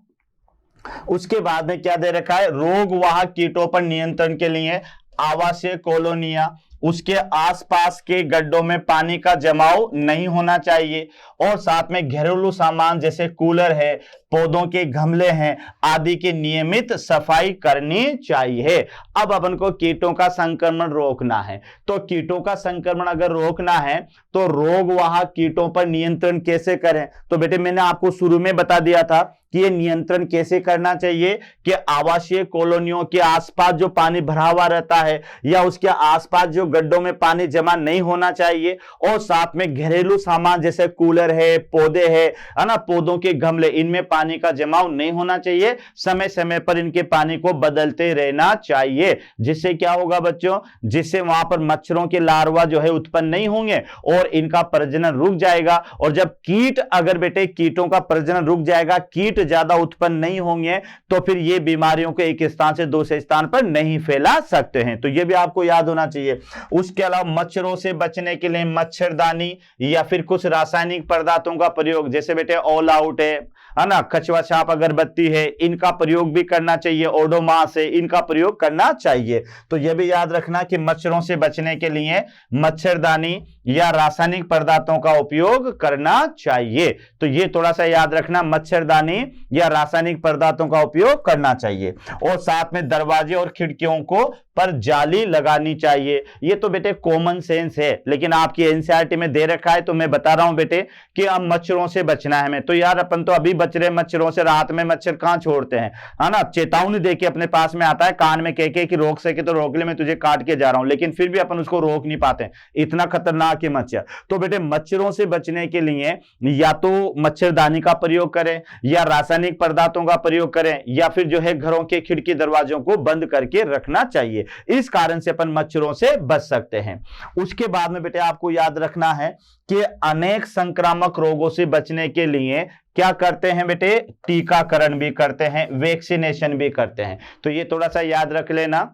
उसके बाद में क्या दे रखा है, रोगवाहक कीटों पर नियंत्रण के लिए आवासीय कॉलोनियां, उसके आसपास के गड्ढों में पानी का जमाव नहीं होना चाहिए, और साथ में घरेलू सामान जैसे कूलर है, पौधों के गमले हैं आदि की नियमित सफाई करनी चाहिए। अब अपन को कीटों का संक्रमण रोकना है। तो कीटों का संक्रमण अगर रोकना है तो रोगवाहक कीटों पर नियंत्रण कैसे करें, तो बेटे मैंने आपको शुरू में बता दिया था कि ये नियंत्रण कैसे करना चाहिए कि आवासीय कॉलोनियों के आसपास जो पानी भरा हुआ रहता है या उसके आसपास जो गड्ढों में पानी जमा नहीं होना चाहिए, और साथ में घरेलू सामान जैसे कूलर है, पौधे है ना, पौधों के गमले, इनमें पानी का जमाव नहीं होना चाहिए। समय समय पर इनके पानी को बदलते रहना चाहिए, जिससे क्या होगा बच्चों, जिससे वहां पर मच्छरों के लार्वा जो है उत्पन्न नहीं होंगे और इनका प्रजनन रुक जाएगा। और जब कीट अगर बेटे कीटों का प्रजनन रुक जाएगा, कीट ज्यादा उत्पन्न नहीं होंगे, तो फिर ये बीमारियों को एक स्थान से दूसरे स्थान पर नहीं फैला सकते हैं। तो ये भी आपको याद होना चाहिए। उसके अलावा मच्छरों से बचने के लिए मच्छरदानी या फिर कुछ रासायनिक पदार्थों का प्रयोग, जैसे बेटे ऑल आउट है ना, कछुआ छाप अगरबत्ती है, इनका प्रयोग भी करना चाहिए, ओडोमास है, इनका प्रयोग करना चाहिए। तो यह भी याद रखना कि मच्छरों से बचने के लिए मच्छरदानी या रासायनिक पदार्थों का उपयोग करना चाहिए। तो ये थोड़ा सा याद रखना, मच्छरदानी या रासायनिक पदार्थों का उपयोग करना चाहिए। और साथ में दरवाजे और खिड़कियों को पर जाली लगानी चाहिए। ये तो बेटे कॉमन सेंस है, लेकिन आपकी एनसीईआरटी में दे रखा है, तो मैं बता रहा हूं बेटे कि अब मच्छरों से बचना है हमें। तो यार अपन तो अभी बच रहे मच्छरों से, रात में मच्छर कहां छोड़ते हैं, है ना। चेतावनी देके अपने पास में आता है, कान में कह के कि रोक सके तो रोक ले, मैं तुझे काट के जा रहा हूं, लेकिन फिर भी अपन उसको रोक नहीं पाते, इतना खतरनाक है मच्छर। तो बेटे मच्छरों से बचने के लिए या तो मच्छरदानी का प्रयोग करें, या रासायनिक पदार्थों का प्रयोग करें, या फिर जो है घरों के खिड़की दरवाजों को बंद करके रखना चाहिए। इस कारण से अपन मच्छरों से बच सकते हैं। उसके बाद में बेटे आपको याद रखना है कि अनेक संक्रामक रोगों से बचने के लिए क्या करते हैं बेटे, टीकाकरण भी करते हैं, वैक्सीनेशन भी करते हैं। तो ये थोड़ा सा याद रख लेना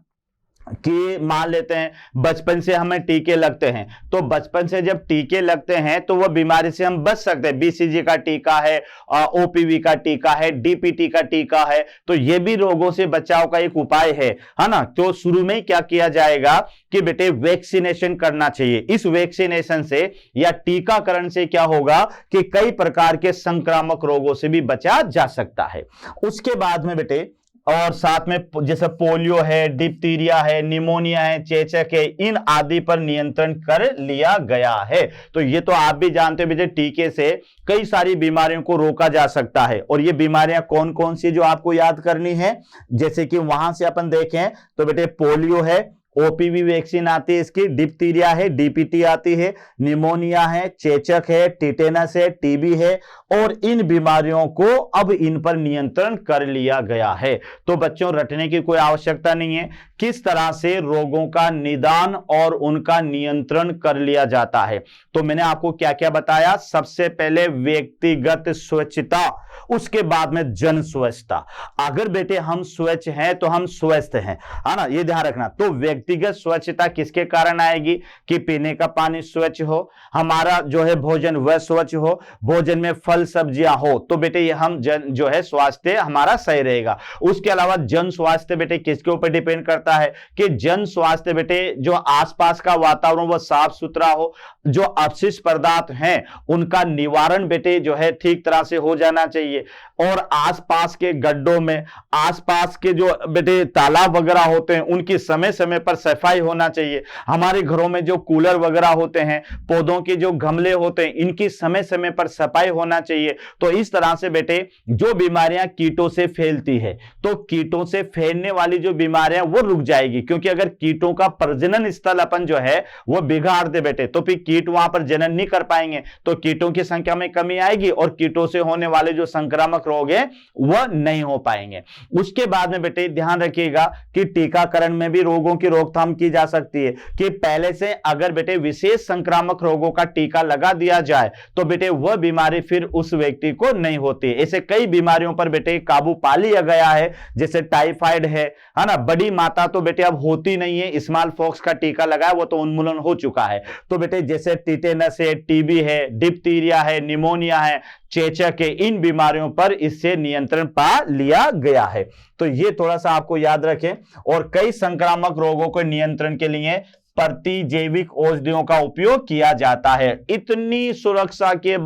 कि मान लेते हैं बचपन से हमें टीके लगते हैं, तो बचपन से जब टीके लगते हैं तो वह बीमारी से हम बच सकते हैं। बीसीजी का टीका है, ओपीवी का टीका है, डीपीटी का टीका है, तो ये भी रोगों से बचाव का एक उपाय है ना। तो शुरू में क्या किया जाएगा कि बेटे वैक्सीनेशन करना चाहिए। इस वैक्सीनेशन से या टीकाकरण से क्या होगा कि कई प्रकार के संक्रामक रोगों से भी बचा जा सकता है। उसके बाद में बेटे और साथ में जैसे पोलियो है, डिप्थीरिया है, निमोनिया है, चेचक है, इन आदि पर नियंत्रण कर लिया गया है। तो ये तो आप भी जानते हो बेटे, टीके से कई सारी बीमारियों को रोका जा सकता है। और ये बीमारियां कौन कौन सी जो आपको याद करनी है, जैसे कि वहां से अपन देखें तो बेटे पोलियो है, ओपीवी वैक्सीन आती है इसकी, डिप्थीरिया है, डीपीटी आती है, निमोनिया है, चेचक है, टिटेनस है, टीबी है, और इन बीमारियों को अब इन पर नियंत्रण कर लिया गया है। तो बच्चों रटने की कोई आवश्यकता नहीं है, किस तरह से रोगों का निदान और उनका नियंत्रण कर लिया जाता है। तो मैंने आपको क्या क्या बताया, सबसे पहले व्यक्तिगत स्वच्छता, उसके बाद में जन स्वच्छता। अगर बेटे हम स्वच्छ हैं तो हम स्वस्थ हैं, है ना, ये ध्यान रखना। तो व्यक्तिगत स्वच्छता किसके कारण आएगी कि पीने का पानी स्वच्छ हो, हमारा जो है भोजन वह स्वच्छ हो, भोजन में फल सब्जियां हो, तो बेटे ये हम जन जो है स्वास्थ्य हमारा सही रहेगा। उसके अलावा जन स्वास्थ्य बेटे किसके ऊपर डिपेंड करता है कि जन स्वास्थ्य बेटे जो आसपास का वातावरण वह साफ सुथरा हो, जो अपशिष्ट पदार्थ हैं उनका निवारण बेटे जो है ठीक तरह से हो जाना चाहिए, और आसपास के गड्ढों में, आसपास के जो बेटे तालाब वगैरह होते हैं उनकी समय समय पर सफाई होना चाहिए। हमारे घरों में जो कूलर वगैरह होते हैं, पौधों के जो गमले होते हैं, इनकी समय समय पर सफाई होना चाहिए। तो इस तरह से बेटे जो बीमारियां कीटों से फैलती है, तो कीटों से फैलने वाली जो बीमारियां वो रुक जाएगी, क्योंकि अगर कीटों का प्रजनन स्थल अपन जो है वो बिगाड़ दे बेटे, तो फिर कीट वहां पर जनन नहीं कर पाएंगे, तो कीटों की संख्या में कमी आएगी और कीटों से होने वाले जो संक्रामक रोग है वह नहीं हो पाएंगे। उसके बाद में बेटे ध्यान रखिएगा कि टीकाकरण में भी रोगों की रोकथाम की जा सकती है, कि पहले से अगर बेटे विशेष संक्रामक रोगों का टीका लगा दिया जाए तो बेटे वह बीमारी फिर उस व्यक्ति को नहीं होती। ऐसे कई बीमारियों पर बेटे काबू पा लिया गया है, जैसे टाइफाइड है ना, बड़ी माता तो बेटे अब होती नहीं है, स्मॉल पॉक्स का टीका लगाया वो तो उन्मूलन हो चुका है। तो बेटे जैसे टिटेनस है, टीबी है, डिप्थीरिया है, निमोनिया है, चेचक है, इन बीमारियों पर इससे नियंत्रण पा लिया गया है। तो ये थोड़ा सा आपको याद रखें। और कई संक्रामक रोगों के नियंत्रण के लिए प्रतिजैविक औषधियों का उपयोग किया जाता है। इतनी सुरक्षा के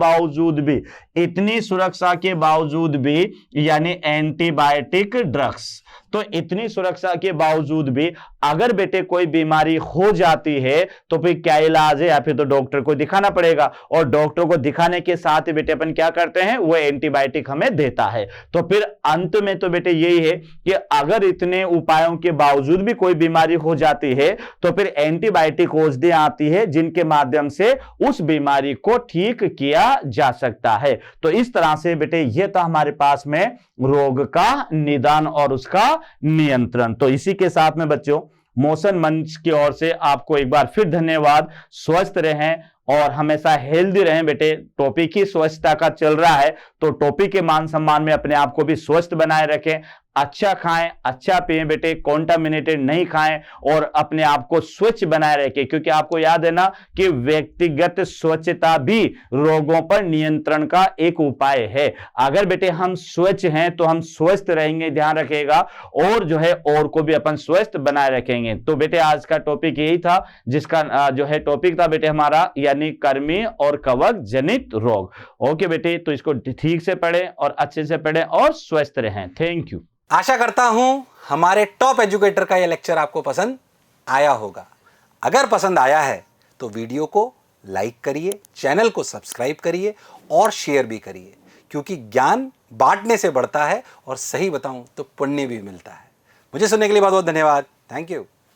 बावजूद भी यानी एंटीबायोटिक ड्रग्स, तो इतनी सुरक्षा के बावजूद भी अगर बेटे कोई बीमारी हो जाती है तो फिर क्या इलाज है, या फिर तो डॉक्टर को दिखाना पड़ेगा, और डॉक्टर को दिखाने के साथ ही बेटे अपन क्या करते हैं, वो एंटीबायोटिक हमें देता है। तो फिर अंत में तो बेटे यही है कि अगर इतने उपायों के बावजूद भी कोई बीमारी हो जाती है तो फिर एंटीबायोटिक औषधि आती है जिनके माध्यम से उस बीमारी को ठीक किया जा सकता है। तो इस तरह से बेटे ये था हमारे पास में रोग का निदान और उसका नियंत्रण। तो इसी के साथ में बच्चों मोशन मंच की ओर से आपको एक बार फिर धन्यवाद। स्वस्थ रहें और हमेशा हेल्दी रहें बेटे। टॉपिक ही स्वच्छता का चल रहा है, तो टॉपिक के मान सम्मान में अपने आप को भी स्वस्थ बनाए रखें। अच्छा खाएं, अच्छा पिएं बेटे, कॉन्टामिनेटेड नहीं खाएं और अपने आप को स्वच्छ बनाए रखें, क्योंकि आपको याद है ना कि व्यक्तिगत स्वच्छता भी रोगों पर नियंत्रण का एक उपाय है। अगर बेटे हम स्वच्छ हैं तो हम स्वस्थ रहेंगे, ध्यान रखिएगा, और जो है और को भी अपन स्वस्थ बनाए रखेंगे। तो बेटे आज का टॉपिक यही था, जिसका जो है टॉपिक था बेटे हमारा, यानी कृमि और कवक जनित रोग। ओके बेटे, तो इसको ठीक से पढ़ें और अच्छे से पढ़ें और स्वस्थ रहें। Thank you. आशा करता हूं हमारे टॉप एजुकेटर का यह लेक्चर आपको पसंद आया होगा। अगर पसंद आया है तो वीडियो को लाइक करिए, चैनल को सब्सक्राइब करिए और शेयर भी करिए, क्योंकि ज्ञान बांटने से बढ़ता है और सही बताऊं तो पुण्य भी मिलता है। मुझे सुनने के लिए बहुत बहुत धन्यवाद। Thank you.